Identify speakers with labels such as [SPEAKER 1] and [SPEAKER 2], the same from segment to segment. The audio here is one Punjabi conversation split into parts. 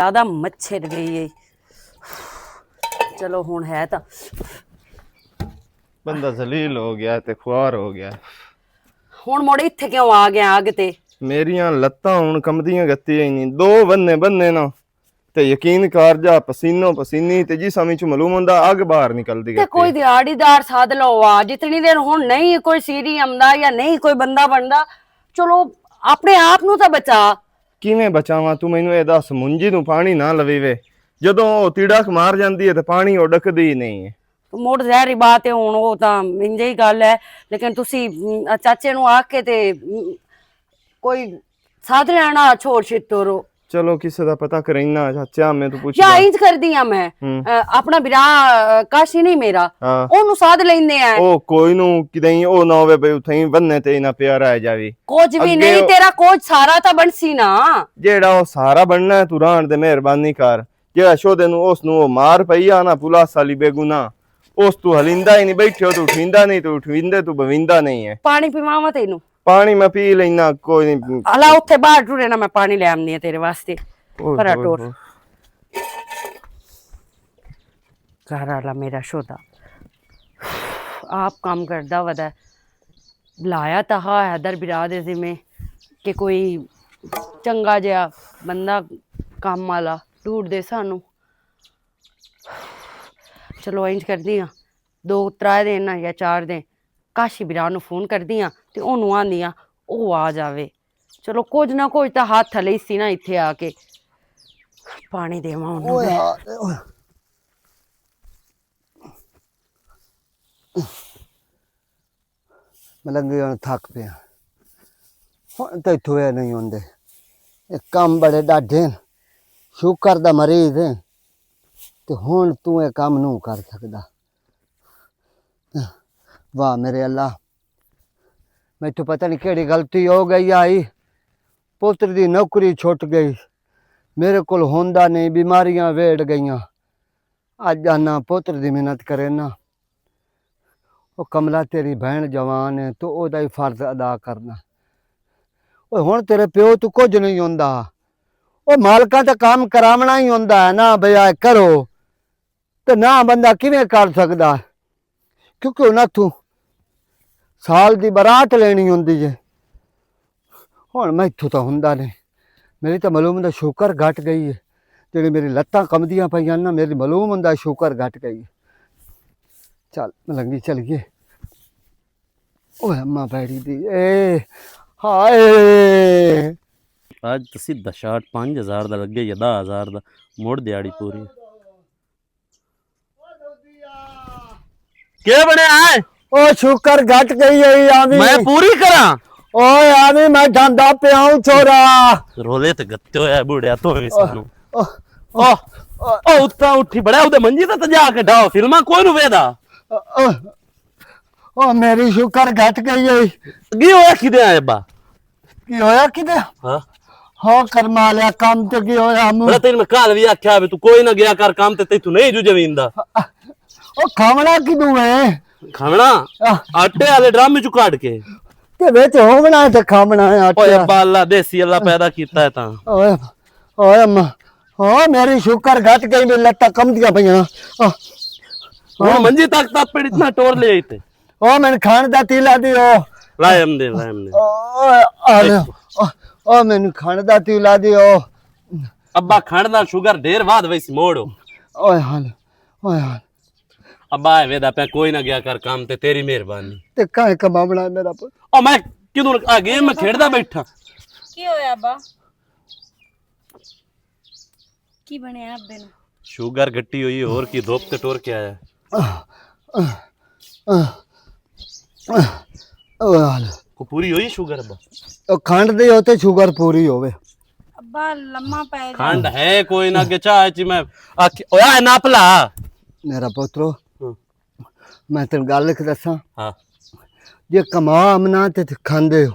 [SPEAKER 1] ज्यादा मच्छर गई है। चलो हुण है तो
[SPEAKER 2] बंदा जलील हो गया ते खुआर हो गया।
[SPEAKER 1] हुण मुड़ इत्थे क्यों आ गया अग ते?
[SPEAKER 2] मेरियां लत्तां हुण कंबदियां गत्तियां ही नहीं। दो बन्ने बन्ने ना ते यकीन कर जा पसीनो पसीनी ते जिसम विच मालूम हुंदा अग बाहर निकलदी
[SPEAKER 1] ते
[SPEAKER 2] गत्ती।
[SPEAKER 1] कोई दिहाड़ीदार साध लो आ जितनी देर हुण नहीं कोई सीरी आंदा या नहीं कोई बंदा बनदा। चलो अपने आप नू तो बचा।
[SPEAKER 2] किवें बचावां तू मैनू ये दस। मुंजी नू पानी ना लवीवे जदों ओ तिड़क मार जांदी है ते पानी उडकदी ही नहीं है।
[SPEAKER 1] मुड़ जहरी बात है हुण ओ तां इंज ही गल है। लेकिन तुसी चाचे नू आख के ते कोई साध लैना छोड़ छित्तोरो।
[SPEAKER 2] चलो किसे दा पता करैना चाचा मैं तू
[SPEAKER 1] या
[SPEAKER 2] पुछदा।
[SPEAKER 1] इंज कर दिया मैं अपना बिरा काशी नहीं मेरा
[SPEAKER 2] हाँ
[SPEAKER 1] ओनू साध लेंदे आ।
[SPEAKER 2] ओ कोई नू किदई ओ ना होवे बई उथई बन्ने ते ना पिया रह जावी।
[SPEAKER 1] कुछ भी नहीं तेरा कोच सारा तो बनसी ना।
[SPEAKER 2] जेड़ा ओ सारा बनना है तू रहन दे मेहरबानी कर। जेड़ा शोदे नू उस नू मार पई आ ना पुलिस वाली बेगुना उस तू हलिंदा ही नहीं। बैठे तू उठिंदा नहीं तू उठविंदे तू बविंदा नहीं है।
[SPEAKER 1] पानी पिवावा तेनू?
[SPEAKER 2] पानी मैं पी लेना कोई नहीं।
[SPEAKER 1] अला उत्थे बाहर टुरे ना मैं पानी ले आनी है तेरे वास्ते। पर टोर घर वाला मेरा शोदा आप काम करदा वदा लाया तो हा हैदर बिरा दे जिम्मे कि कोई चंगा जिहा बंदा काम वाला ढूंढ दे सानू। चलो इंज करदी हां 2-3 दिन या 4 दिन काशी बिरा नू फोन करदी हां ते ओनू आंदी हां ओ आ जावे। चलो कुछ ना कुछ तो हाथ थले सी ना इत्थे आके पानी देवां ओनू।
[SPEAKER 3] मैं थक पिया हुण तो इत्थों वे नहीं होंदे। काम बड़े डाढे न। शुकर दा मरीज है ते हुण तू ये काम नहीं कर सकदा। वाह मेरे अल्लाह मैथों पता नहीं केड़ी गलती हो गई आई। पुत्र दी नौकरी छुट गई मेरे कोल होंदा नहीं। बीमारियां वेड़ गईयां। अज आना पुत्र दी मेहनत करे ना। ओ कमला तेरी बहन जवान है तो ओदा ही फर्ज अदा करना। ओ हुण तेरे प्यो तू कुछ नहीं होंदा। ओ मालकां दा काम करावना ही होंदा है ना भैया करो तो ना बंदा किवें कर सकदा। क्योंकि उन्हां तू साल दी बरात लेनी होंदी जे। हुण मैथों तो हुंदा नहीं। मेरी तो मालूम दा शुकर घट गई है। जेड़ी मेरी लत्तां कंबदियां पईयां ना मेरी मालूम हुंदा शुकर घट गई है। चल मलंगी चलिए। ओए अम्मा बैठी दी ए हाय
[SPEAKER 4] आज तो सीधा शार्ट 5000 दा लगे या 10000 दा मुड़ दिहाड़ी पूरी। क्या बने आए?
[SPEAKER 3] ओ शुकर घट गई है आमी।
[SPEAKER 4] मैं पूरी करा।
[SPEAKER 3] ओए आमी मैं ढंदा पे आऊं छोरा।
[SPEAKER 4] रोले ते गत्ते होया बुढ़िया तो इसनु।
[SPEAKER 3] ओ
[SPEAKER 4] ओ ओ उठा उठी बड़ा उदे मंजी ते जाके ढाओ फिल्मा कोई नु वेदा।
[SPEAKER 3] ओ मेरी शुकर घट गई है।
[SPEAKER 4] की होया किदे आए बा?
[SPEAKER 3] की होया किदे?
[SPEAKER 4] हां
[SPEAKER 3] हो करमा लिया काम ते की होया हम।
[SPEAKER 4] बड़ा तेन में काल भी आख्या तू कोई ना गया कर काम ते तू नहीं जुजवींदा।
[SPEAKER 3] ओ खावना किदू है?
[SPEAKER 4] खावना आटे वाले ड्रम में काट के
[SPEAKER 3] ते बेच होवना ते खावना है आटे।
[SPEAKER 4] ओए बाला देसी अल्लाह पैदा कीता है ता।
[SPEAKER 3] ओए ओए अम्मा ओ मेरी शुकर घट गई मेरी लत्ता कम दिया पईयां।
[SPEAKER 4] हुन मंजी तक तपड़ इतना टोर ले आईते।
[SPEAKER 3] ओ मैंने खान दा तीला दियो।
[SPEAKER 4] लायम दे लायम दे।
[SPEAKER 3] ओ मैंने खान दा तीला दियो।
[SPEAKER 4] अब्बा खान दा शुगर ढेर बाद वैसी मोड़ो।
[SPEAKER 3] ओए हाल ओए हाल
[SPEAKER 4] अब्बा वेदा पे कोई ना गया कर काम ते तेरी मेहरबानी।
[SPEAKER 3] ते काहे कमावना मेरा पुत।
[SPEAKER 4] ओ मैं किदू आ गेम में खेड़दा बैठा।
[SPEAKER 1] की होया अब्बा? की बने अब्बे नु?
[SPEAKER 4] शुगर घटी हुई और की धोप ते टोर के आया।
[SPEAKER 3] ओ हाल
[SPEAKER 4] को पूरी हुई शुगर अब्बा?
[SPEAKER 3] ओ खंड दे होते शुगर पूरी होवे।
[SPEAKER 1] अब्बा लम्मा पै जा।
[SPEAKER 4] खंड है कोई ना के चाय ची मैं ओया नापला
[SPEAKER 3] मेरा पुत्रो मैं तेन गल लिख दसा।
[SPEAKER 4] हां
[SPEAKER 3] जे कमावना ते खांदे हो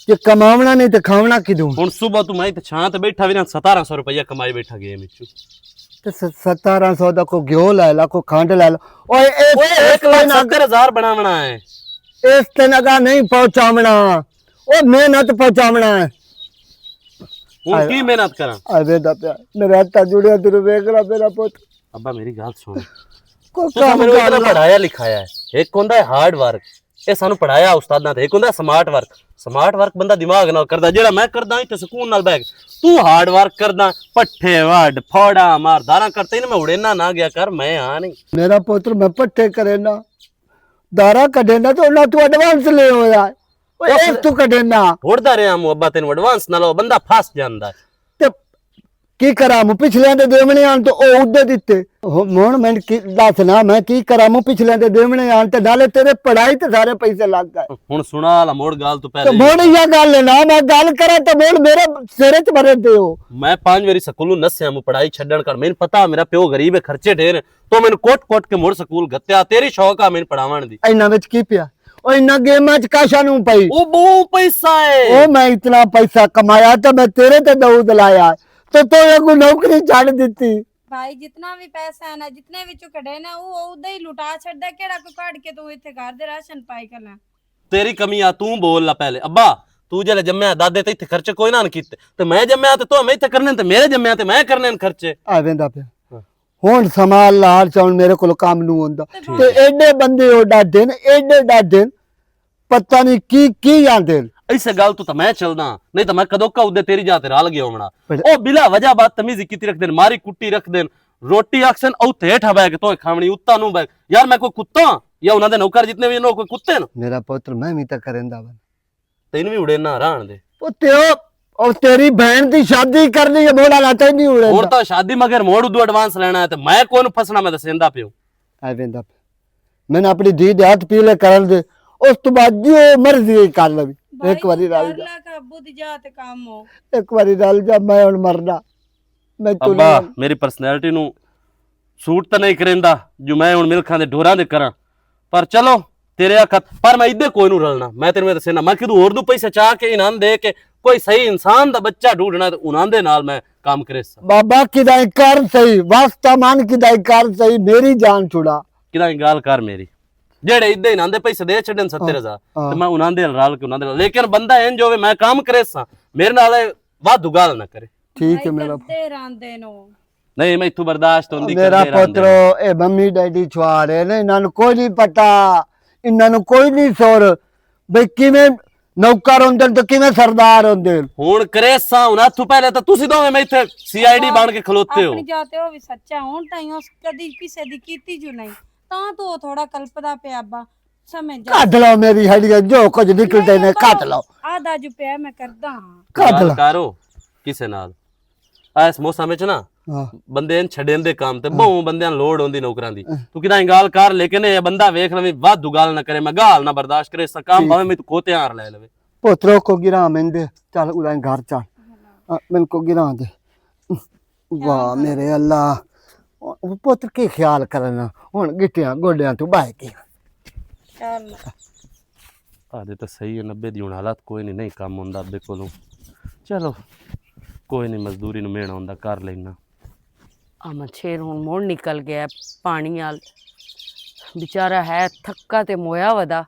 [SPEAKER 3] जे कमावना नहीं ते खावना किदू।
[SPEAKER 4] हुन सुबह तू मैं ते छां ते बैठा भी ना 1700 रुपया कमाई बैठा गेम विच।
[SPEAKER 3] ते 1700 दा को घ्यो ला ला को खंड ला ला। ओए
[SPEAKER 4] 1,70,000 बनावना है।
[SPEAKER 3] इस ते नगा नहीं पहुंचावना ओ मेहनत पहुंचावना है।
[SPEAKER 4] ਹੁਣ ਕੀ ਮਿਹਨਤ ਕਰਾਂ?
[SPEAKER 3] ਆਵੇ ਦਾ ਪਿਆ ਮੇਰਾ ਹੱਥਾਂ ਜੁੜਿਆ ਤੈਨੂੰ ਵੇਖ ਲਾ ਮੇਰਾ ਪੁੱਤ
[SPEAKER 4] ਅੱਬਾ ਮੇਰੀ ਗੱਲ ਸੁਣ,
[SPEAKER 3] ਕੋਈ
[SPEAKER 4] ਤੁਸੀਂ
[SPEAKER 3] ਕੰਮ
[SPEAKER 4] ਮੈਨੂੰ
[SPEAKER 3] ਕਰ
[SPEAKER 4] ਇਤਨਾ
[SPEAKER 3] ਲਾ।
[SPEAKER 4] ਪੜਾਇਆ ਲਿਖਾਇਆ ਹੈ। ਇੱਕ ਹੁੰਦਾ ਹੈ ਹਾਰਡ ਵਰਕ, ਇਹ ਸਾਨੂੰ ਪੜਾਇਆ ਉਸਤਾਦਾਂ ਤੇ। ਇੱਕ ਹੁੰਦਾ ਸਮਾਰਟ ਵਰਕ। ਸਮਾਰਟ ਵਰਕ ਬੰਦਾ ਦਿਮਾਗ ਨਾਲ ਕਰਦਾ, ਜਿਹੜਾ ਮੈਂ ਕਰਦਾ ਇੱਥੇ ਸਕੂਨ ਨਾਲ ਬੈਠ। ਤੂੰ ਹਾਰਡ ਵਰਕ ਕਰਦਾ, ਪੱਠੇ ਵੱਢ ਫੋੜਾ ਮਾਰ ਦਾਰਾਂ ਕਰਤੇ ਨਾ। ਮੈਂ ਉੜੇਨਾ ਨਾ ਗਿਆ ਕਰ, ਮੈਂ ਆ ਨਹੀਂ।
[SPEAKER 3] ਮੇਰਾ ਪੁੱਤਰ ਮੈਂ ਪੱਠੇ ਕਰੇ ਨਾ ਦਾਰਾ ਕੱਢੇ ਨਾ ਤੇ ਉਹਨਾਂ ਤੂੰ ਐਡਵਾਂਸ ਲੈ ਹੋਇਆ ਓਏ ਇਹ ਤੂੰ ਕੱਢੇ ਨਾ
[SPEAKER 4] ਉੜਦਾ ਰਿਹਾ ਮੂੰ ਅੱਬਾ, ਤੈਨੂੰ ਐਡਵਾਂਸ ਨਾਲ ਉਹ ਬੰਦਾ ਫਸ ਜਾਂਦਾ ਹੈ।
[SPEAKER 3] ਤੇ ਕੀ ਕਰਾਂ ਮੈਂ ਪਿਛਲੇ ਦੇ ਦੇਵਣੇ ਆਣ ਤੋਂ ਉਹ ਉੱਦੇ ਦਿੱਤੇ ਹੁਣ ਮੈਂ ਕੀ ਦੱਸ ਨਾ ਮੈਂ ਕੀ ਕਰਾਂ ਮੈਂ ਪਿਛਲੇ ਦੇ ਦੇਵਣੇ ਆਣ ਤੇ ਨਾਲੇ ਤੇਰੇ ਪੜਾਈ ਤੇ ਸਾਰੇ ਪੈਸੇ ਲੱਗ ਗਏ
[SPEAKER 4] ਹੁਣ ਸੁਣਾ ਲਾ ਮੋੜ ਗੱਲ ਤੋਂ
[SPEAKER 3] ਤੇ
[SPEAKER 4] ਪਹਿਲੇ।
[SPEAKER 3] ਮੋੜ ਇਹ ਗੱਲ ਨਾ ਮੈਂ ਗੱਲ ਕਰਾਂ ਤੇ ਮੋੜ ਮੇਰੇ ਸਿਰੇ ਚ ਭਰੇ ਦਿਓ
[SPEAKER 4] ਮੈਂ 5 ਵਾਰੀ ਸਕੂਲੋਂ ਨਸਿਆ ਮੂੰ ਪੜਾਈ ਛੱਡਣ ਕਰ। ਮੈਨੂੰ ਪਤਾ ਮੇਰਾ ਪਿਓ ਗਰੀਬ ਹੈ, ਖਰਚੇ ਢੇਰ ਤੋ ਮੈਨੂੰ ਕੋਟ ਕੇ ਮੁੜ ਸਕੂਲ ਗੱਤਿਆ। ਤੇਰੀ ਸ਼ੌਕ ਆ ਮੈਨੂੰ ਪੜਾਵਣ ਦੀ।
[SPEAKER 3] ਇਹਨਾਂ ਵਿੱਚ ਕੀ ਪਿਆ ਉਹ ਇਹਨਾਂ ਗੇਮਾਂ ਚ ਕਾਸ਼ਾ ਨੂੰ ਪਈ
[SPEAKER 4] ਉਹ ਬਹੁ ਪੈਸਾ ਹੈ।
[SPEAKER 3] ਉਹ ਮੈਂ ਇਤਨਾ ਪੈਸਾ ਕਮਾਇਆ ਤਾਂ ਮੈਂ ਤੇਰੇ ਤੇ ਦਊਦ ਲਾਇਆ तो को नौकरी छाड़ दी
[SPEAKER 5] भाई जितना भी पैसा है ना जितने भी कढ़े ना वो उदा ही लुटा छड़दा केड़ा कोई काट के तू इथे घर दे राशन पाई करना
[SPEAKER 4] तेरी कमी आ तू बोल ला पहले। अब्बा तू जले जम्मया दादे ते इथे खर्चे कोई ना कीते ते मैं जम्मया ते मैं इथे करने ते मेरे जम्मया ते मैं करने खर्चे
[SPEAKER 3] आवेंदा पे हुन समाल लाल चाउन मेरे कोल काम नु होंदा ते एडे बंदे ओ डाडे ने एडे डाडे पता नहीं की आंदे
[SPEAKER 4] ऐसे गल तू तो मैं चलदा नहीं तो मैं कदों का उदे तेरी जाते राल गया होना। ओ बिला वजह बात तमीज की रख देन, मारी कुट्टी रख देन, रोटी अक्सन औ हेठ बैग तो खावणी उत्ता नु बैग। यार मैं कोई कुत्ता या उना दे नौकर जितने भी नो कोई कुत्ते न।
[SPEAKER 3] मेरा पुत्र मैं भी तो करेंदा वन
[SPEAKER 4] तेन भी उड़े ना रहन दे।
[SPEAKER 3] ओ तेओ और तेरी बहन दी शादी करनी है मोड़ा लाता नहीं उड़े
[SPEAKER 4] और तो शादी मगर मोड़ दू एडवांस लेना है तो मैं कौन फसना मैं दसेंदा पियो।
[SPEAKER 3] आवेंदा पे मैंने अपनी दी दे हाथ पीले करन दे उस तो बाद जो मर्जी कर लवी एक बारी डाल जा
[SPEAKER 5] अब्बू दी जात काम हो
[SPEAKER 3] एक बारी डाल जा मैं हुन मरना मैं तू
[SPEAKER 4] अब्बा मेरी पर्सनैलिटी नु सूट तो नहीं करेंदा जो मैं हुन मिल्खां दे ढोरां दे करा। पर चलो तेरे आखत पर मैं इदे कोई नु रलना। मैं तेरे में दसेना मैं किदू और दू पैसे चाह के इनाम दे के कोई सही इंसान दा बच्चा ढूंढना ते उनां दे नाल मैं काम करे सा।
[SPEAKER 3] बाबा किदाई कर सही वास्ता मान किदाई कर सही मेरी जान छुड़ा
[SPEAKER 4] किदाई गाल कर मेरी जेड़े इदे इनां दे पैसे दे छड़न 70,000 ते मैं उनां दे राल के उनां दे लेकिन बंदा एन जो मैं काम करे सा मेरे नाल वाधू गाल ना करे।
[SPEAKER 3] ठीक है मेरा
[SPEAKER 5] करते रांदे नो
[SPEAKER 4] नहीं मैं इथू बर्दाश्त होंदी
[SPEAKER 3] मेरा पुत्र ए मम्मी डैडी छुआरे ने इन्हां नु कोई नहीं पता इन्हां नु कोई नहीं सोर भाई किवें नौकर होंदे ते किवें सरदार होंदे
[SPEAKER 4] हुन करे सा उनां तू पहले तो तुसी दोवें मैं इथे सीआईडी बन के खलोते हो।
[SPEAKER 5] अपनी जाते हो भी सच्चा होन ताई उस कदी किसे दी कीती जो नहीं ता तो थोड़ा कल्पदा पे अब्बा समझ जा
[SPEAKER 3] काट लो मेरी हड्डियां जो कुछ निकलते ने काट लो
[SPEAKER 5] आधा जो पे मैं करदा हां
[SPEAKER 3] काट
[SPEAKER 4] गाल
[SPEAKER 3] लो
[SPEAKER 4] करो किसे नाल इस मौसम विच ना
[SPEAKER 3] हां
[SPEAKER 4] बंदे छड़ें दे काम ते बहु बंदियां लोड होंदी नौकरां दी। तू किदां गाल कर लेकिन ये बंदा वेख लवे वाधू गाल ना करे मैं गाल ना बर्दाश्त करे सा काम भावे मैं तू कोते हार ले लवे।
[SPEAKER 3] पुत्रों को गिरा में दे चल उदा घर चल मैं को गिरा दे वाह मेरे अल्लाह पुत्र की ख्याल करना हुन गिट्टियां गोडियां तू बाह के
[SPEAKER 5] चल
[SPEAKER 4] आदे तो सही है 90 दी हुन हालत कोई नहीं काम होंदा अब्बे कोलों। चलो कोई नहीं मजदूरी नु मेहना होंदा कर लेना।
[SPEAKER 1] अमन शेर हुन मोड़ निकल गया पानी आल बेचारा है थक्का ते मोया वदा।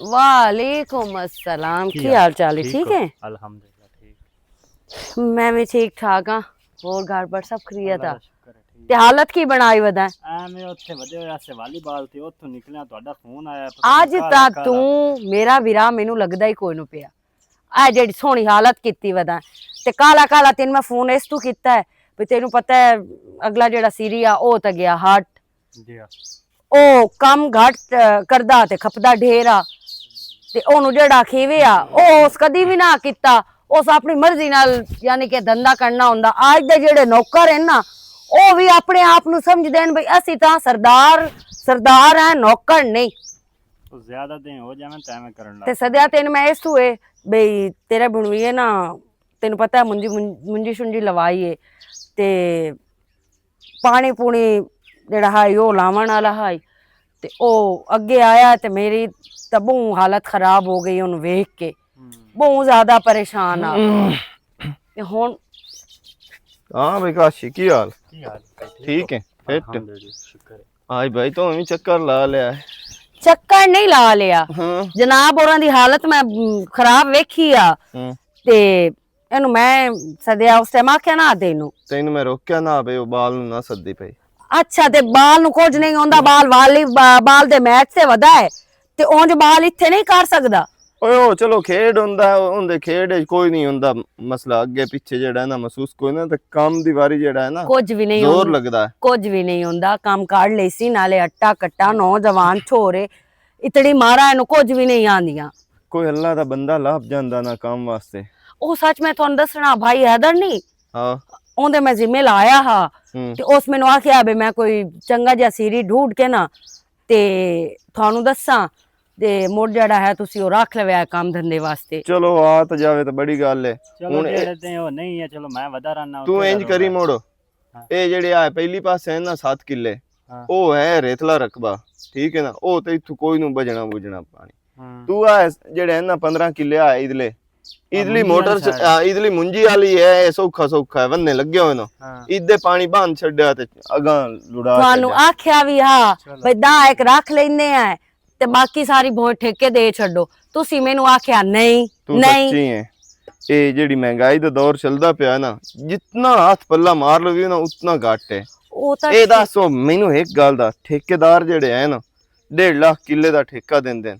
[SPEAKER 1] वालेकुम अस्सलाम की हाल चाल है ठीक है
[SPEAKER 6] अल्हम्दुलिल्लाह ठीक
[SPEAKER 1] मैं भी ठीक ठाक हाँ और घर पर सब खरीया था ते हालत की बनाई वदा
[SPEAKER 6] ਐਵੇਂ ਉੱਥੇ ਵਧੇ ਹੋਇਆ ਸੇ ਵਾਲੀਬਾਲ ਤੇ ਉੱਥੋਂ ਨਿਕਲਿਆ ਤੁਹਾਡਾ ਫੋਨ ਆਇਆ
[SPEAKER 1] आज तक तू मेरा विरा मैनू लगदा ही कोई नु पिया आ जेड़ी सोहनी हालत कीती वदा ते काला काला तेन मैं फोन इस तू कीता है भी तेनू पता है अगला जेड़ा सीरिया ओ त गया हार्ट
[SPEAKER 6] जी
[SPEAKER 1] ओ कम घट करदा ते खपदा ढेरा ते ओनू जेड़ा खीविया ओ उस कदी भी ना कीता उस अपनी मर्जी नाल यानी कि धंधा करना हुंदा। आज दे जेड़े नौकर हैं ना ओ भी अपने आप नु समझदे हैं भाई असी तां सरदार हैं नौकर नहीं
[SPEAKER 6] तो ज्यादा दिन हो जावे तो एवें करन
[SPEAKER 1] ते
[SPEAKER 6] लग
[SPEAKER 1] सद्या तेन मैं इस हुए बई तेरे बनवीए ना तेन पता है मुंजी शुंजी लवाई है ते पानी पूनी जेड़ा हाई ओ लावण वाला हाई ते ओ अगे आया ते मेरी ते बहुत हालत खराब हो गई उन्हें वेख के बहुत ज्यादा परेशान आ ते हुन
[SPEAKER 2] हाँ भाई काशी की हाल
[SPEAKER 6] की हाल
[SPEAKER 2] ठीक है फिट
[SPEAKER 6] अल्हम्दुलिल्लाह शुक्र है।
[SPEAKER 2] आज भाई तो मैं चक्कर ला लिया है।
[SPEAKER 1] चक्कर नहीं ला लिया
[SPEAKER 2] हाँ
[SPEAKER 1] जनाब औरां दी हालत मैं खराब वेखी आ
[SPEAKER 2] हम्म,
[SPEAKER 1] ते ਇਹਨੂੰ ਮੈਂ ਸਦਿਆ ਉਸ ਟਾਈਮ ਆਖਿਆ ਨਾ ਤੈਨੂੰ।
[SPEAKER 2] ਤੈਨੂੰ ਮੈਂ ਰੋਕਿਆ ਨਾ ਬਈ ਉਹ ਬਾਲ ਨੂੰ ਨਾ ਸੱਦੀ ਪਈ।
[SPEAKER 1] ਅੱਛਾ ਤੇ ਬਾਲ ਨੂੰ ਕੁਝ ਨਹੀਂ ਹੁੰਦਾ, ਬਾਲ ਦੇ ਮੈਚ ਤੇ ਵਦਾ ਹੈ ਤੇ ਉਂਝ ਬਾਲ ਇੱਥੇ ਨਹੀਂ ਕਰ ਸਕਦਾ।
[SPEAKER 2] ਓਏ ਉਹ ਚਲੋ ਖੇਡ ਹੁੰਦਾ, ਉਹਦੇ ਖੇਡ ਚ ਕੋਈ ਨਹੀਂ ਹੁੰਦਾ ਮਸਲਾ, ਅੱਗੇ ਪਿੱਛੇ ਜਿਹੜਾ ਹੈ ਨਾ ਮਹਿਸੂਸ ਕੋਈ ਨਾ, ਤੇ ਕੰਮ ਦੀ ਵਾਰੀ ਜਿਹੜਾ ਹੈ ਨਾ
[SPEAKER 1] ਕੁਝ ਵੀ ਨਹੀਂ
[SPEAKER 2] ਜ਼ੋਰ
[SPEAKER 1] ਹੁੰਦਾ,
[SPEAKER 2] ਲੱਗਦਾ ਹੈ।
[SPEAKER 1] ਕੁਝ ਵੀ ਨਹੀਂ ਹੁੰਦਾ। ਕੰਮ ਕੱਢ ਲਈ ਸੀ, ਨਾਲੇ ਅੱਟਾ ਕੱਟਾ ਨੌਜਵਾਨ ਛੋਰੇ ਇਤੜੀ ਮਾਰਾ, ਇਹਨੂੰ ਕੁਝ ਵੀ ਨਹੀਂ ਆਂਦੀਆਂ।
[SPEAKER 2] ਕੋਈ ਅੱਲਾ ਦਾ ਬੰਦਾ ਲੱਭ ਜਾਂਦਾ ਨਾ ਕੰਮ ਵਾਸਤੇ।
[SPEAKER 1] ਉਹ ਸੱਚ ਮੈਂ ਤੁਹਾਨੂੰ ਦੱਸਣਾ, ਭਾਈ ਹੈਦਰ ਨਹੀਂ
[SPEAKER 2] ਹਾਂ
[SPEAKER 1] ਉਹਦੇ ਮੈਂ ਜ਼ਿੰਮੇ ਲਾਇਆ ਹਾਂ
[SPEAKER 2] ਹੂੰ
[SPEAKER 1] ਤੇ ਉਸ ਮੈਨੂੰ ਆਖਿਆ ਵੀ ਮੈਂ ਕੋਈ ਚੰਗਾ ਜਿਹਾ ਸੀਰੀ ਢੂੰਢ ਕੇ ਨਾ ਤੇ ਤੁਹਾਨੂੰ ਦੱਸਾਂ ਤੇ ਮੁੜ ਜਿਹੜਾ ਹੈ ਤੁਸੀਂ ਉਹ ਰੱਖ ਲਵਿਆ ਕੰਮ ਧੰਦੇ ਵਾਸਤੇ।
[SPEAKER 2] ਚਲੋ ਆ ਤਾਂ ਜਾਵੇ ਤਾਂ ਬੜੀ ਗੱਲ ਹੈ।
[SPEAKER 6] ਚਲੋ
[SPEAKER 2] ਹੁਣ
[SPEAKER 6] ਜਿਹੜੇ ਤੇ ਉਹ ਨਹੀਂ ਹੈ, ਚਲੋ ਮੈਂ ਵਦਾ ਰਹਿਣਾ।
[SPEAKER 2] ਤੂੰ ਇੰਜ ਕਰੀ ਮੋੜੋ,
[SPEAKER 6] ਹਾਂ।
[SPEAKER 2] ਇਹ ਜਿਹੜੇ ਆ ਪਹਿਲੀ ਪਾਸੇ ਹੈ ਨਾ 7 ਕਿੱਲੇ,
[SPEAKER 6] ਹਾਂ।
[SPEAKER 2] ਉਹ ਹੈ ਰੇਤਲਾ ਰਕਬਾ, ਠੀਕ ਹੈ ਨਾ, ਉਹ ਤੇ ਇੱਥੋਂ ਕੋਈ ਨੂੰ ਬਜਣਾ ਬੁਝਣਾ ਪਾਣੀ।
[SPEAKER 6] ਹਾਂ।
[SPEAKER 2] ਤੂੰ ਆ ਜਿਹੜੇ ਹੈ ਨਾ 15 ਕਿੱਲੇ ਆ ਇਧਲੇ ਇਧਲੀ
[SPEAKER 6] ਮੁੰਜੀ
[SPEAKER 2] ਮੋਟਰ
[SPEAKER 6] ਵਾਲੀ side।
[SPEAKER 2] ਇਧਲੀ ਮੁੰਜੀ ਵਾਲੀ ਹੈ, ਇਹ ਸੌਖਾ ਸੌਖਾ ਹੈ, ਵੰਨੇ ਲੱਗੇ ਹੋਏ ਨਾ,
[SPEAKER 6] ਹਾਂ।
[SPEAKER 2] ਇਦੇ ਪਾਣੀ ਬੰਨ ਛੱਡਿਆ ਤੇ ਅਗਾਂ ਲੁੜਾ
[SPEAKER 1] ਤੁਹਾਨੂੰ
[SPEAKER 2] ਛੱਡਿਆ।
[SPEAKER 1] ਆਖਿਆ ਵੀ ਹਾਂ
[SPEAKER 6] ਚਲੋ।
[SPEAKER 1] ਬਈ ਦਾ ਇੱਕ ਰੱਖ ਲੈਨੇ ਆ ਤੇ ਬਾਕੀ ਸਾਰੀ ਭੋਂ ਠੇਕੇ ਦੇ ਛੱਡੋ। ਤੁਸੀਂ ਮੈਨੂੰ ਆਖਿਆ ਨਹੀਂ
[SPEAKER 2] ਤੂੰ
[SPEAKER 1] ਨਹੀਂ।
[SPEAKER 2] ਸੱਚੀ ਹੈ। ਇਹ ਜਿਹੜੀ ਮਹਿੰਗਾਈ ਦਾ ਦੌਰ ਚੱਲਦਾ ਪਿਆ ਨਾ, ਜਿੰਨਾ ਹੱਥ ਪੱਲਾ ਮਾਰ ਲਵੇ ਨਾ ਉਤਨਾ ਘੱਟ ਹੈ।
[SPEAKER 1] ਉਹ ਤਾਂ
[SPEAKER 2] ਇਹ ਦੱਸੋ ਮੈਨੂੰ ਇੱਕ ਗੱਲ ਦਾ, ਠੇਕੇਦਾਰ ਜਿਹੜੇ ਹੈ ਨਾ 1.5 ਲੱਖ ਕਿੱਲੇ ਦਾ ਠੇਕਾ ਦਿੰਦੇ ਨੇ,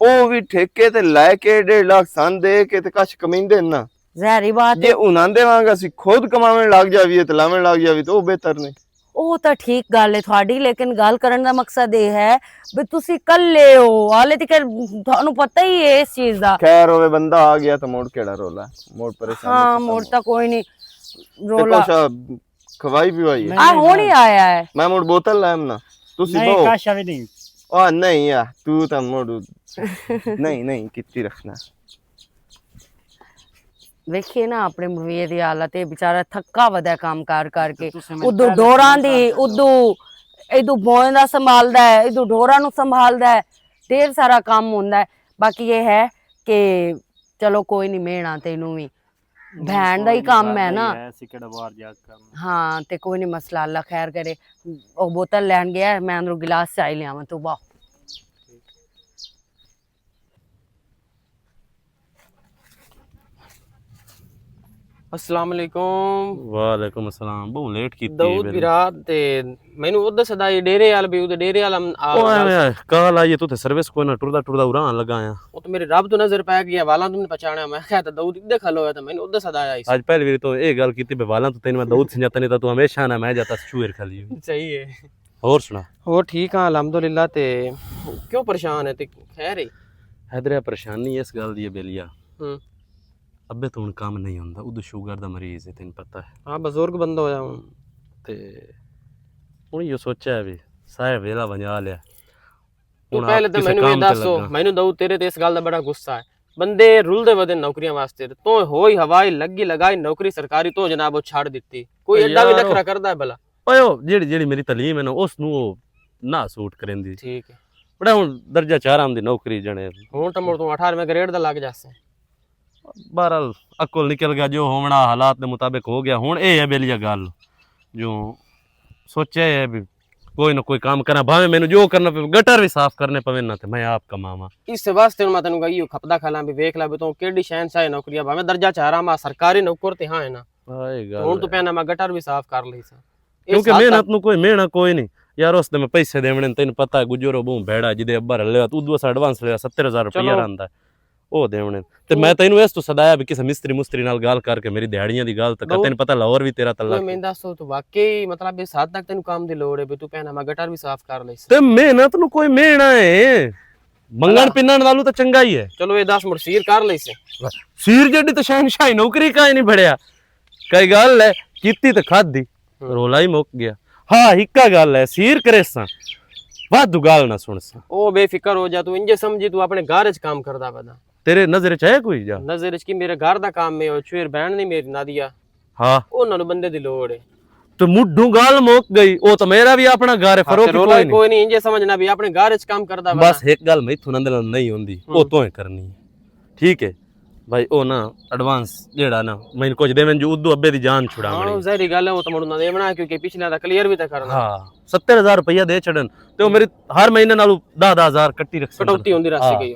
[SPEAKER 2] ਉਹ ਵੀ ਠੇਕੇ ਤੇ ਲੈ ਕੇ 1.5 ਲੱਖ ਸੰਨ ਦੇ ਕੇ ਤੇ ਕੁਛ ਕਮਾਉਂਦੇ ਨੇ ਨਾ।
[SPEAKER 1] ਜ਼ਹਿਰੀ ਬਾਤ
[SPEAKER 2] ਜੇ
[SPEAKER 1] ਹੈ।
[SPEAKER 2] ਉਹਨਾਂ ਦੇ ਵਾਂਗ ਅਸੀਂ ਖੁਦ ਕਮਾਉਣ ਲੱਗ ਜਾਵੀਏ ਤੇ ਲਾਵਣ ਲੱਗ ਜਾਵੀ ਤਾਂ ਉਹ ਬਿਹਤਰ ਨੇ।
[SPEAKER 1] ਉਹ ਤਾਂ ਠੀਕ ਗੱਲ ਹੈ ਤੁਹਾਡੀ, ਲੇਕਿਨ ਗੱਲ ਕਰਨ ਦਾ ਮਕਸਦ ਇਹ ਹੈ ਵੀ ਤੁਸੀਂ ਕੱਲੇ ਹੋ, ਹਾਲੇ ਤੱਕ ਤੁਹਾਨੂੰ ਪਤਾ ਹੀ ਹੈ ਇਸ ਚੀਜ਼ ਦਾ।
[SPEAKER 2] ਖੈਰ ਹੋਵੇ ਬੰਦਾ ਆ ਗਿਆ ਤਾਂ ਮੋੜ ਕਿਹੜਾ ਰੋਲਾ, ਮੋੜ ਪਰੇਸ਼ਾਨੀ
[SPEAKER 1] ਹਾਂ
[SPEAKER 2] ਖਤਮ
[SPEAKER 1] ਮੋੜ
[SPEAKER 2] ਹੋ।
[SPEAKER 1] ਤਾਂ ਕੋਈ ਨਹੀਂ
[SPEAKER 2] ਤੇ
[SPEAKER 1] ਰੋਲਾ
[SPEAKER 2] ਕੁਛ ਖਵਾਈ ਪੀਵਾਈ ਹੈ।
[SPEAKER 1] ਆ ਹੁਣ ਹੀ ਆਇਆ ਹੈ।
[SPEAKER 2] ਮੈਂ ਮੋੜ ਬੋਤਲ ਲੈਮ ਨਾ, ਤੁਸੀਂ
[SPEAKER 6] ਨਹੀਂ
[SPEAKER 2] ਬੋ।
[SPEAKER 6] ਕਾਸ਼ਾ ਵੀ ਨਹੀਂ।
[SPEAKER 2] ਆ ਨਹੀਂ ਆ ਤੂੰ ਤਾਂ ਮੋੜ ਨਹੀਂ ਨਹੀਂ ਕਿੱਤੀ ਰੱਖਣਾ।
[SPEAKER 1] ਵੇਖੀਏ ਨਾ ਆਪਣੇ ਮੁਵੀਏ ਦੀ ਹਾਲਤ, ਇਹ ਵਿਚਾਰਾ ਥੱਕਾ ਵਦਾ ਕੰਮ ਕਰ ਕਰਕੇ।
[SPEAKER 6] ਤੁਸੀਂ ਮੈਨੂੰ
[SPEAKER 1] ਉਦੋਂ
[SPEAKER 6] ਪਹਿਲਾਂ
[SPEAKER 1] ਢੋਰਾਂ
[SPEAKER 6] ਦੱਸਣਾ
[SPEAKER 1] ਦੀ, ਉਦੋਂ ਇਦੋਂ ਬੋਏ ਦਾ ਸੰਭਾਲਦਾ ਹੈ, ਇਦੋਂ ਢੋਰਾਂ ਨੂੰ ਸੰਭਾਲਦਾ ਹੈ, ਢੇਰ ਸਾਰਾ ਕੰਮ ਹੁੰਦਾ ਹੈ। ਬਾਕੀ ਇਹ ਹੈ ਕਿ ਚਲੋ ਕੋਈ ਨਹੀਂ, ਮਿਹਣਾ ਤੈਨੂੰ ਵੀ ਭੈਣ ਦਾ ਹੀ ਕੰਮ ਹੈ ਨਾ।
[SPEAKER 6] ਅਸੀਂ ਕਿਹੜਾ ਬਾਹਰ ਜਾ ਕੇ ਕਰਨਾ।
[SPEAKER 1] ਹਾਂ ਤੇ ਕੋਈ ਨਹੀਂ ਮਸਲਾ, ਅੱਲਾ ਖੈਰ ਕਰੇ। ਉਹ ਬੋਤਲ ਲੈਣ ਗਿਆ, ਮੈਂ ਅੰਦਰੋਂ ਗਿਲਾਸ ਚਾਹ ਲਿਆਵਾਂ ਤੂੰ ਵਾਹ।
[SPEAKER 7] अस्सलाम वालेकुम।
[SPEAKER 4] ਵਾਲੇਕੁਮ ਅਸਲਾਮ। ਬਹੁਤ ਲੇਟ ਕੀਤੀ
[SPEAKER 7] दाऊद विराट ते मैनू उधर सदा ये डेरे वाल भी उधर डेरे वाला
[SPEAKER 4] ਓਏ ਕਾਲ ਆਈਏ ਤੂੰ ਤੇ ਸਰਵਿਸ ਕੋਈ ਨਾ ਟੁਰਦਾ ਟੁਰਦਾ ਉਰਾਂ ਲਗਾ ਆ।
[SPEAKER 7] वो तो मेरे रब तो नजर पै गया वाला तुमने पहचाना। मैं क्या था दाऊद इधर खलो है तो मैंने उधर सदा आया
[SPEAKER 4] ਅੱਜ ਪਹਿਲੀ ਵਾਰੀ ਤੋਂ ਇਹ ਗੱਲ ਕੀਤੀ ਬਵਾਲਾਂ ਤੋਂ ਤੈਨੂੰ ਮੈਂ ਦਾਊਦ ਸਮਝਾਤਾ, ਨਹੀਂ ਤਾਂ ਤੂੰ ਹਮੇਸ਼ਾ ਨਾ ਮੈਂ ਜਾਤਾ ਸ਼ੂਰ ਖਲੀ।
[SPEAKER 7] सही है।
[SPEAKER 4] ਹੋਰ ਸੁਣਾ।
[SPEAKER 7] हो ठीक हाँ अल्हम्दुलिल्लाह। ते क्यों परेशान है? ते खैर है।
[SPEAKER 4] ਹੈਦਰਿਆ ਪਰੇਸ਼ਾਨੀ ਇਸ ਗੱਲ ਦੀ ਹੈ ਬੇਲੀਆ,
[SPEAKER 7] हम्म।
[SPEAKER 4] ਅੱਬੇ ਤੋਂ ਹੁਣ ਕੰਮ ਨਹੀਂ ਹੁੰਦਾ, ਉਦੋਂ ਸ਼ੂਗਰ ਦਾ ਮਰੀਜ਼ ਹੈ ਤੈਨੂੰ ਪਤਾ ਹੈ।
[SPEAKER 7] हाँ बुजुर्ग बंदा होया हूं।
[SPEAKER 4] ਤੇ ਹੁਣ ਇਹ ਸੋਚਿਆ ਵੀ ਸਾਇਆ ਵੇਲਾ ਵੰਜਾ ਲਿਆ।
[SPEAKER 7] तू
[SPEAKER 4] ਹੁਣ
[SPEAKER 7] पहले तो
[SPEAKER 4] ਕਿਸੇ
[SPEAKER 7] मैनू ये
[SPEAKER 4] ਕੰਮ ਤੇ
[SPEAKER 7] दसो,
[SPEAKER 4] ਲੱਗਾ।
[SPEAKER 7] मैनू दाऊद तेरे ते इस गल दा बड़ा गुस्सा है। बंदे रुलदे वदे नौकरियां वास्ते, तो होई हवाई लगी लगाई नौकरी सरकारी तो जनाब वो छाड़ दित्ती। कोई एडा भी
[SPEAKER 4] यार
[SPEAKER 7] नखरा करदा है भला?
[SPEAKER 4] ਓਏ ਉਹ ਜਿਹੜੀ ਜਿਹੜੀ ਮੇਰੀ ਤਾਲੀਮ ਹੈ ਨਾ ਉਸ ਨੂੰ ਉਹ ਨਾ ਸੂਟ ਕਰੇਂਦੀ।
[SPEAKER 7] ठीक है।
[SPEAKER 4] ਬੜਾ ਹੁਣ ਦਰਜਾ 4 ਦੀ ਨੌਕਰੀ ਜਣੇ
[SPEAKER 7] हुण तो मुड़ तू 18वें ग्रेड दा लग जासे।
[SPEAKER 4] ਬਹਰਾਲ ਅਕਲ ਨਿਕਲ ਗਿਆ, ਜੋ ਹੋਣਾ ਹਾਲਾਤ ਦੇ ਮੁਤਾਬਿਕ ਹੋ ਗਿਆ। ਹੁਣ ਇਹ ਹੈ ਬੇਲੀਆ ਗੱਲ, ਜੋ ਸੋਚਿਆ ਹੈ ਵੀ ਕੋਈ ਨਾ ਕੋਈ ਕੰਮ ਕਰਾਂ, ਭਾਵੇਂ ਮੈਨੂੰ ਜੋ ਕਰਨਾ ਪਵੇ, ਗਟਰ ਵੀ ਸਾਫ਼ ਕਰਨੇ ਪਵੇ ਨਾ ਤੇ ਮੈਂ ਆਪ ਕਮਾਵਾਂ।
[SPEAKER 7] इस वास्ते मैं तेन कही खपदा खाला भी वेख ला भी तू केडी शहनशाह नौकरियां भावे दर्जा 4 मा सरकारी नौकर ते हाँ है ना।
[SPEAKER 4] ਆਏ ਗੱਲ
[SPEAKER 7] हुण तू पहना मैं गटर भी साफ कर ली सा।
[SPEAKER 4] ਕਿਉਂਕਿ ਮਿਹਨਤ ਨੂੰ ਕੋਈ ਮਿਹਣਾ ਕੋਈ ਨਹੀਂ ਯਾਰ। ਉਸ ਦੇ ਮੈਂ ਪੈਸੇ ਦੇਵਣੇ ਨੇ, ਤੈਨੂੰ ਪਤਾ ਹੈ ਗੁਜਰੋ ਬੂ ਭੈੜਾ ਜਿਹਦੇ ਅੱਬਾ ਰਲਿਆ ਤੂੰ ਉਦੋਂ ਐਡਵਾਂਸ ਲਿਆ 70000 ਰੁਪਇਆ ਰਹਿੰਦਾ ਉਹ ਦੇਵਣੇ। ਤੇ ਮੈਂ ਤੈਨੂੰ ਇਸ ਤੋਂ ਸਦਾਇਆ ਵੀ ਕਿਸੇ ਮਿਸਤਰੀ ਮੁਸਤਰੀ ਨਾਲ ਗੱਲ ਕਰਕੇ ਮੇਰੀ ਦਿਹਾੜੀਆਂ ਦੀ ਗੱਲ ਤੱਕ ਤੈਨੂੰ ਪਤਾ ਲਾਹੌਰ ਵੀ ਤੇਰਾ ਤੱਲਾ
[SPEAKER 7] मैं दसो तू वाकई मतलब इस हद तक तेन काम दी लोड़ है भी तू पहना मैं गटर भी साफ कर ली सा।
[SPEAKER 4] ਤੇ ਮਿਹਨਤ ਨੂੰ ਕੋਈ ਮਿਹਣਾ ਹੈ, ਮੰਗਣ ਪਿੰਨਣ ਨਾਲੋਂ ਤਾਂ ਚੰਗਾ ਹੀ ਹੈ।
[SPEAKER 7] चलो ये 10 मुर्सीर कर ली से।
[SPEAKER 4] ਸੀਰ ਜਿਹੜੀ ਤਾਂ ਸ਼ਹਿਨਸ਼ਾਹੀ ਨੌਕਰੀ ਕਾਇ ਨਹੀਂ ਬੜਿਆ। ਕਈ ਗੱਲ ਹੈ ਕੀਤੀ ਤੇ ਖਾਦੀ, ਰੋਲਾ ਹੀ ਮੁੱਕ ਗਿਆ। ਹਾਂ ਇੱਕਾ ਗੱਲ ਹੈ, ਸੀਰ ਕਰੇਸਾਂ ਵਾਧੂ ਗੱਲ ਨਾ ਸੁਣਸਾਂ।
[SPEAKER 7] ओ बेफिक्र हो जा, तू इंजे समझी तू अपने घर च काम करदा वदा।
[SPEAKER 4] ਤੇਰੇ ਨਜ਼ਰ ਚ ਹੈ ਕੋਈ ਜਾ?
[SPEAKER 7] नजर च की मेरे घर दा काम में ओ छुएर बहन नहीं मेरी नादिया,
[SPEAKER 4] ਹਾਂ
[SPEAKER 7] ਉਹਨਾਂ ਨੂੰ ਬੰਦੇ ਦੀ ਲੋੜ ਹੈ।
[SPEAKER 4] ਤੇ ਮੁੱਢੋਂ ਗੱਲ ਮੁੱਕ ਗਈ। ਉਹ ਤਾਂ ਮੇਰਾ ਵੀ ਆਪਣਾ ਘਰ ਹੈ, ਫਰੋਕੀ
[SPEAKER 7] ਰੋਲਾ
[SPEAKER 4] ਕੋਈ ਨਹੀਂ।
[SPEAKER 7] ਕੋਈ ਨਹੀਂ ਇੰਜੇ ਸਮਝਣਾ ਵੀ ਆਪਣੇ ਘਰ ਚ ਕੰਮ ਕਰਦਾ ਵਾ।
[SPEAKER 4] ਬਸ ਇੱਕ ਗੱਲ ਮੈਥੋਂ ਨੰਦ ਨਹੀਂ ਹੁੰਦੀ, ਉਹ ਤੋਂ ਹੀ ਕਰਨੀ ਹੈ। ਠੀਕ ਹੈ ਭਾਈ, ਉਹ ਨਾ ਐਡਵਾਂਸ ਜਿਹੜਾ ਨਾ ਮੈਨੂੰ ਕੁਝ ਦੇਵਨ ਜੋ ਉਦੋਂ ਅੱਬੇ ਦੀ ਜਾਨ
[SPEAKER 7] ਹਾਂ
[SPEAKER 4] ਛੁਡਾਵਣੀ।
[SPEAKER 7] ਜ਼ਹਿਰੀ ਗੱਲ ਹੈ, ਉਹ ਤਾਂ ਮੁੜਨਾ ਦੇਵਣਾ ਕਿਉਂਕਿ ਪਿਛਲੇ ਦਾ ਕਲੀਅਰ ਵੀ ਤਾਂ ਕਰਨਾ।
[SPEAKER 4] ਹਾਂ 70000 ਰੁਪਇਆ ਦੇ ਛੜਨ ਤੇ ਉਹ ਮੇਰੀ ਹਰ ਮਹੀਨੇ ਨਾਲੋਂ 10,000 ਕੱਟੀ ਰੱਖ
[SPEAKER 7] ਕਟੌਤੀ ਹੁੰਦੀ ਰਸਤੇ ਗਈ।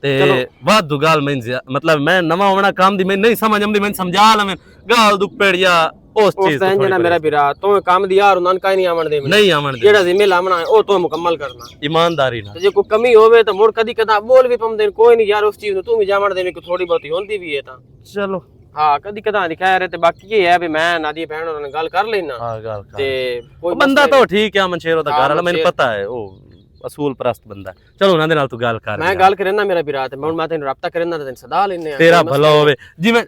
[SPEAKER 4] ਤੇ ਵਾਧੂ ਗੱਲ ਮੈਂ ਮਤਲਬ ਮੈਂ ਨਵਾਂ ਹੋਣਾ ਕੰਮ ਦੀ ਮੈਂ ਨਹੀਂ ਸਮਝ ਆਉਂਦੀ ਮੈਂ ਸਮਝਾ ਲਵਾਂ ਗਾਲ ਦੁੱਖ ਪੜ ਜਾ ਉਸ
[SPEAKER 7] ਉਸ
[SPEAKER 4] ਚੀਜ਼
[SPEAKER 7] ਤਾਂ ਇੰਜਣਾ ਮੇਰਾ ਵੀਰਾ ਤੂੰ ਕੰਮ ਦੀ ਯਾਰ ਉਹਨਾਂ ਕਾਈ ਨਹੀਂ ਆਵਣ ਦੇ
[SPEAKER 4] ਨਹੀਂ ਆਵਣ ਦੇ
[SPEAKER 7] ਜਿਹੜਾ ਜ਼ਿੰਮੇ ਲਾਵਣਾ ਉਹ ਤੂੰ ਮੁਕੰਮਲ ਕਰਨਾ
[SPEAKER 4] ਈਮਾਨਦਾਰੀ ਨਾਲ
[SPEAKER 7] ਤੇ ਜੇ ਕੋਈ ਕਮੀ ਹੋਵੇ ਤਾਂ ਮੁੜ ਕਦੀ ਕਦਾ ਬੋਲ ਵੀ ਪਮਦੇ ਕੋਈ ਨਹੀਂ ਯਾਰ ਉਸ ਚੀਜ਼ ਨੂੰ ਤੂੰ ਵੀ ਜਾਵਣ ਦੇ ਕੋਈ ਥੋੜੀ ਬਹੁਤੀ ਹੁੰਦੀ ਵੀ ਹੈ ਤਾਂ
[SPEAKER 4] ਚਲੋ
[SPEAKER 7] ਹਾਂ ਕਦੀ ਕਦਾ ਨਹੀਂ ਕਹਿ ਰਹੇ ਤੇ ਬਾਕੀ ਇਹ ਹੈ ਵੀ ਮੈਂ ਨਾਦੀ ਭੈਣ ਉਹਨਾਂ ਨਾਲ ਗੱਲ ਕਰ ਲੈਣਾ
[SPEAKER 4] ਹਾਂ ਗੱਲ ਕਰ
[SPEAKER 7] ਤੇ ਕੋਈ
[SPEAKER 4] ਬੰਦਾ ਤਾਂ ਠੀਕ ਹੈ ਮਨਸ਼ੇਰੋ ਦਾ
[SPEAKER 7] ਹਾਂ,
[SPEAKER 4] ਘਰ ਵਾਲਾ ਮੈਨੂੰ
[SPEAKER 7] ਮਨਸ਼ੇਰ।
[SPEAKER 4] ਪਤਾ ਹੈ ਉਹ ਅਸੂਲ ਪ੍ਰਸਤ ਬੰਦਾ ਚਲੋ ਉਹਨਾਂ ਦੇ ਨਾਲ ਤੂੰ ਗੱਲ ਕਰ
[SPEAKER 7] ਮੈਂ ਗੱਲ ਕਰਨਾ ਮੇਰਾ ਵੀਰਾ ਤੇ ਮੈਂ ਤੈਨੂੰ ਰਾਬਤਾ ਕਰਨਾ ਤੇ ਤੈਨੂੰ ਸਦਾ ਲੈਣੇ ਆ
[SPEAKER 4] ਤੇਰਾ ਭਲਾ ਹੋਵੇ ਜਿਵੇਂ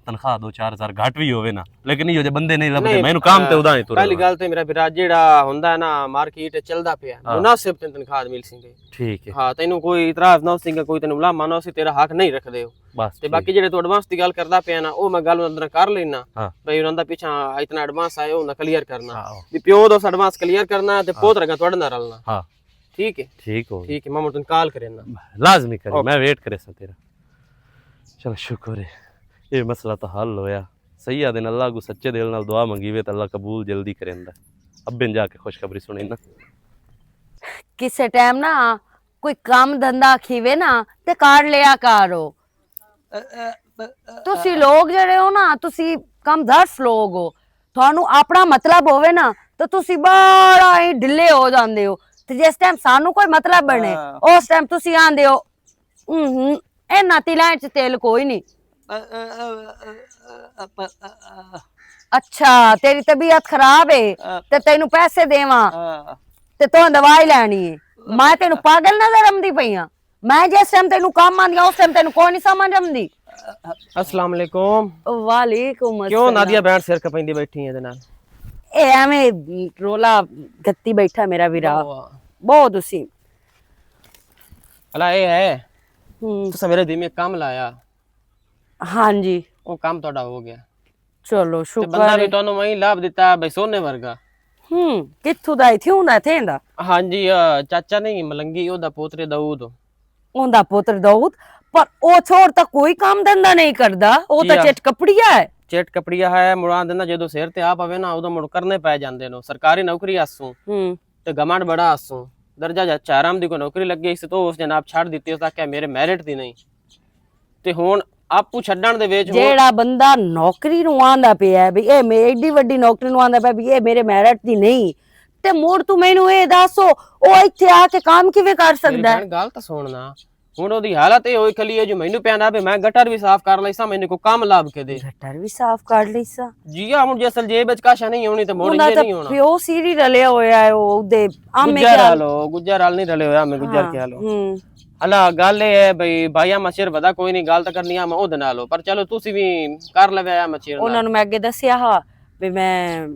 [SPEAKER 4] ਤਨਖਾਹ 2-4 ਘੱਟ ਵੀ ਹੋਵੇ ਨਾ ਲੇਕਿਨ ਇਹ ਜੇ ਬੰਦੇ ਨਹੀਂ ਲੱਭਦੇ ਮੈਨੂੰ ਕੰਮ ਤੇ ਉਦਾਂ ਹੀ ਤੁਰ
[SPEAKER 7] ਪਹਿਲੀ ਗੱਲ ਤੇ ਮੇਰਾ ਵੀਰਾ ਜਿਹੜਾ ਹੁੰਦਾ ਨਾ ਮਾਰਕੀਟ ਚੱਲਦਾ ਪਿਆ ਮੁਨਾਸਿਬ ਤੇ ਤਨਖਾਹ ਮਿਲ ਸਿੰਗੇ
[SPEAKER 4] ਠੀਕ ਹੈ
[SPEAKER 7] ਹਾਂ ਤੈਨੂੰ ਕੋਈ ਇਤਰਾਜ਼ ਨਾ ਸਿੰਗਾ ਕੋਈ ਤੈਨੂੰ ਬੁਲਾ ਮਾਨੋ ਸੀ ਤੇਰਾ ਹੱਕ ਨਹੀਂ ਰੱਖਦੇ ਹੋ
[SPEAKER 4] ਬਸ
[SPEAKER 7] ਤੇ ਬਾਕੀ ਜਿਹੜੇ ਤੂੰ ਐਡਵਾਂਸ ਦੀ ਗੱਲ ਕਰਦਾ ਪਿਆ ਨਾ ਉਹ ਮੈਂ ਗੱਲ ਅੰਦਰ ਕਰ ਲੈਣਾ
[SPEAKER 4] ਹਾਂ।
[SPEAKER 7] ਬਈ ਉਹਨਾਂ ਦਾ ਪਿੱਛਾ ਇਤਨਾ ਐਡਵਾਂਸ ਆਇਆ ਉਹ ਨਾ ਕਲੀਅਰ ਕਰਨਾ
[SPEAKER 4] ਹਾਂ।
[SPEAKER 7] ਵੀ ਪਿਓ ਦਾ ਐਡਵਾਂਸ ਕਲੀਅਰ ਕਰਨਾ ਤੇ ਪੋਤ ਰਗਾ ਤੁਹਾਡੇ ਨਾਲ ਰਲਣਾ
[SPEAKER 4] ਹਾਂ
[SPEAKER 7] ਠੀਕ ਹੈ
[SPEAKER 4] ਠੀਕ ਹੋ
[SPEAKER 7] ਠੀਕ ਹੈ ਮੈਂ ਤੈਨੂੰ ਕਾਲ ਕਰੇਨਾ
[SPEAKER 4] ਲਾਜ਼ਮੀ ਕਰੇ ਮੈਂ ਵੇਟ करे सा तेरा चल शुक्र है ये मसला तो हल होया सही आ दिन अल्लाह को सच्चे दिल नाल दुआ मंगी वे तो अल्लाह कबूल जल्दी करेंदा अब्बे जाके खुशखबरी सुनी ना
[SPEAKER 1] ਕਿਸੇ ਟਾਈਮ ਨਾ ਕੋਈ ਕੰਮ ਧੰਦਾ ਖੀਵੇ ਨਾ ਤੇ ਕਾਰ ਲਿਆ ਕਰੋ ਤੁਸੀਂ ਲੋਕ ਜਿਹੜੇ ਹੋ ਨਾ ਤੁਸੀਂ ਕਮਜ਼ੋਰ ਲੋਕ ਹੋ ਤੁਹਾਨੂੰ ਆਪਣਾ ਮਤਲਬ ਹੋਵੇ ਨਾ ਤਾਂ ਤੁਸੀਂ ਬੜਾ ਹੀ ਢਿੱਲੇ ਹੋ ਜਾਂਦੇ ਹੋ ਤੇ ਜਿਸ ਟਾਈਮ ਸਾਨੂੰ ਕੋਈ ਮਤਲਬ ਬਣੇ ਉਸ ਟਾਈਮ ਤੁਸੀਂ ਆਂਦੇ ਹੋ ਇਹਨਾਂ ਤਿਲਾਂ ਚ ਤੇਲ ਕੋਈ ਨਹੀਂ ਅੱਛਾ ਤੇਰੀ ਤਬੀਅਤ ਖਰਾਬ ਹੈ ਤੇ ਤੈਨੂੰ ਪੈਸੇ ਦੇਵਾਂ ਤੇ ਤੂੰ ਦਵਾਈ ਲੈਣੀ ਹੈ ਮੈਂ ਤੈਨੂੰ ਪਾਗਲ ਨਜ਼ਰ ਆਉਂਦੀ ਪਈ ਆ ਮੈਂ ਜਿਸ ਟਾਈਮ ਤੈਨੂੰ ਕੰਮ ਆਂਦੀ ਉਸ ਟਾਈਮ ਤੈਨੂੰ ਕੋਈ ਨਹੀਂ ਸਮਝ ਆਉਂਦੀ
[SPEAKER 7] अस्सलाम वालेकुम
[SPEAKER 1] ਵਾਲੇਕੁਮ
[SPEAKER 7] क्यों नादिया बैंड सिर कपैंदी बैठी है जनाब
[SPEAKER 1] ਇਹ ਐਵੇਂ ਰੋਲਾ ਗੱਤੀ ਬੈਠਾ ਮੇਰਾ ਵੀਰਾ ਬਹੁਤ ਉਸੀ
[SPEAKER 7] अला ये है
[SPEAKER 1] ਹੂੰ
[SPEAKER 7] तुसा मेरे दिल में काम लाया
[SPEAKER 1] ਹਾਂਜੀ
[SPEAKER 7] वो काम ਤੁਹਾਡਾ ਹੋ ਗਿਆ
[SPEAKER 1] ਚਲੋ
[SPEAKER 7] ਤੇ ਬੰਦਾ
[SPEAKER 1] ਸ਼ੁਕਰ
[SPEAKER 7] ਵੀ ਤੁਹਾਨੂੰ ਮੈਂ ਲਾਭ ਦਿੱਤਾ ਬਈ ਸੋਨੇ ਵਰਗਾ
[SPEAKER 1] ਕਿੱਥੋਂ ਦਾ ਇੱਥੇ ਹੁੰਦਾ ਥੇਂਦਾ
[SPEAKER 7] ਹਾਂਜੀ ਚਾਚਾ ਨਹੀਂ ਮਲੰਗੀ ਉਹਦਾ ਪੋਤਰੇ ਦਾਊਦ
[SPEAKER 1] ਉਹਦਾ ਪੁੱਤਰ ਦਾਊਦ ਪਰ ਉਹ ਛੋੜ ਤਾਂ ਕੋਈ ਕੰਮ ਧੰਦਾ ਨਹੀਂ ਕਰਦਾ ਉਹ ਤਾਂ ਚਿੱਟ ਕਪੜੀਆ ਹੈ
[SPEAKER 7] ਚੇਟ ਕਪੜੀਆ ਹੈ ਮੁੜਾ ਦਿੰਦਾ ਜਦੋਂ ਸਿਰ ਤੇ ਆ ਪਵੇ ਨਾ ਉਦੋਂ ਮੁੜ ਕਰਨੇ ਪੈ ਜਾਂਦੇ ਨੇ ਸਰਕਾਰੀ ਨੌਕਰੀ ਆਸੂ ਤੇ ਗਮੰਡ ਬੜਾ ਆਸੂ ਦਰਜਾ ਜਾ ਚਾਰਾਮ ਦੀ ਕੋ ਨੌਕਰੀ ਲੱਗੀ ਸੀ ਤਾਂ ਉਸ ਜਨਾਬ ਛੱਡ ਦਿੱਤੀ ਉਸ ਦਾ ਕਿ ਮੇਰੇ ਮੈਰਿਟ ਦੀ ਨਹੀਂ ਤੇ ਹੁਣ ਆਪੂ ਛੱਡਣ ਦੇ ਵਿੱਚ
[SPEAKER 1] ਜਿਹੜਾ ਬੰਦਾ ਨੌਕਰੀ ਨੂੰ ਆਂਦਾ ਪਿਆ ਵੀ ਇਹ ਮੇਰੀ ਏਡੀ ਵੱਡੀ ਨੌਕਰੀ ਨੂੰ ਆਂਦਾ ਪਿਆ ਵੀ ਇਹ ਮੇਰੇ ਮੈਰਿਟ ਦੀ ਨਹੀਂ ਤੇ ਮੋੜ ਤੂੰ ਮੈਨੂੰ ਇਹ ਦੱਸੋ ਉਹ ਇੱਥੇ ਆ ਕੇ ਕੰਮ ਕਿਵੇਂ ਕਰ ਸਕਦਾ ਹੈ
[SPEAKER 7] ਗੱਲ ਤਾਂ ਸੁਣਨਾ ਹੁਣ ਉਹਦੀ ਹਾਲਤ ਇਹ ਹੋਈ ਖਲੀ ਹੈ ਜੋ ਮੈਨੂੰ ਪੈਂਦਾ ਵੀ ਮੈਂ ਗਟਰ ਵੀ ਸਾਫ਼ ਕਰ ਲਈਸਾਂ ਮੈਨੂੰ ਕੋਈ ਕੰਮ ਲੱਭ ਕੇ ਦੇ
[SPEAKER 1] ਗਟਰ ਵੀ ਸਾਫ਼ ਕਰ ਲਈਸਾ
[SPEAKER 7] ਜੀ ਆ ਹੁਣ ਜੇ ਅਸਲ ਜੇਬ ਵਿੱਚ ਕਾਸ਼ਾ ਨਹੀਂ ਹੋਣੀ ਤੇ ਮੋੜ ਜੇ ਨਹੀਂ ਹੋਣਾ
[SPEAKER 1] ਪਿਓ ਸੀਰੀ ਰਲਿਆ ਹੋਇਆ ਹੈ ਉਹਦੇ ਆਮੇ
[SPEAKER 7] ਗੁੱਜਰ ਹਾਲੋ ਗੁੱਜਰ ਹਾਲ ਨਹੀਂ ਰਲੇ ਹੋਇਆ ਮੈਂ ਗੁੱਜਰ ਕੇ ਹਾਲੋ ਅਲਾ ਗੱਲ ਇਹ ਹੈ ਬਈ ਭਾਈਆ ਮਸ਼ਰ ਵਦਾ ਕੋਈ ਨਹੀਂ ਗੱਲ ਤਾਂ ਕਰਨੀ ਆ ਮੈਂ ਉਹਦੇ ਨਾਲ ਪਰ ਚਲੋ ਤੁਸੀਂ ਵੀ ਕਰ ਲਵੇ ਆ ਮਸ਼ਰ
[SPEAKER 1] ਉਹਨਾਂ ਨੂੰ ਮੈਂ ਅੱਗੇ ਦੱਸਿਆ ਹਾਂ ਵੀ ਮੈਂ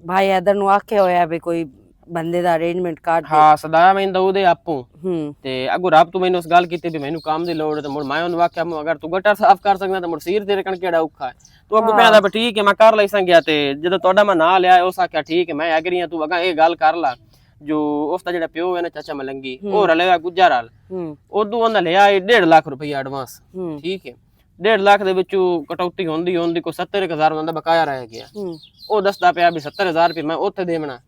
[SPEAKER 1] ਭਾਈ ਇਧਰ ਨੂੰ ਆਖਿਆ ਹੋਇਆ ਵੀ ਕੋਈ ਬੰਦੇ ਦਾ ਅਰੇਂਜਮੈਂਟ ਕਰ ਦੇ
[SPEAKER 7] ਹਾਂ ਸਦਾਇਆ ਮੈਂ ਦਊਦੇ ਆਪੂ ਤੇ ਅਗੋ ਰੱਬ ਤੂੰ ਮੈਨੂੰ ਉਸ ਗੱਲ ਕੀਤੀ ਵੀ ਮੈਨੂੰ ਕੰਮ ਦੀ ਲੋੜ ਹੈ ਤੇ ਮੁੜ ਮੈਂ ਉਹਨੂੰ ਆਖਿਆ ਅਗਰ ਤੂੰ ਗਟਰ ਸਾਫ਼ ਕਰ ਸਕਦਾ ਤਾਂ ਮੁੜ ਸੀਰ ਤੇਰੇ ਕਣ ਕਿਹੜਾ ਔਖਾ ਹੈ ਤੂੰ ਅੱਗੋਂ ਕਹਿੰਦਾ ਵੀ ਠੀਕ ਹੈ ਮੈਂ ਕਰ ਲਈ ਸੰਗਿਆ ਤੇ ਜਦੋਂ ਤੁਹਾਡਾ ਮੈਂ ਨਾਂ ਲਿਆ ਉਸ ਆਖਿਆ ਠੀਕ ਹੈ ਮੈਂ ਐਗਰੀ ਹਾਂ ਤੂੰ ਅਗਾ ਇਹ ਗੱਲ ਕਰ ਲਾ ਜੋ ਉਸ ਦਾ ਜਿਹੜਾ ਪਿਓ ਹੈ ਨਾ ਚਾਚਾ ਮਲੰਗੀ ਉਹ ਰਲਿਆ ਗੁੱਜਰ ਹਾਲ ਉਦੋਂ ਉਹਨਾਂ ਲਿਆ 1.5 ਲੱਖ ਰੁਪਏ ਐਡਵਾਂਸ ਠੀਕ ਹੈ 1.5 ਲੱਖ ਦੇ ਵਿੱਚੋਂ ਕਟੌਤੀ ਹੁੰਦੀ ਕੋਈ 70,000 ਉਹਨਾਂ ਦਾ ਬਕਾਇਆ ਰਹਿ ਗਿਆ ਉਹ ਦੱਸਦਾ ਪਿਆ ਵੀ 70,000 ਰੁਪਏ ਮੈਂ ਉੱਥੇ ਦੇਵਣਾ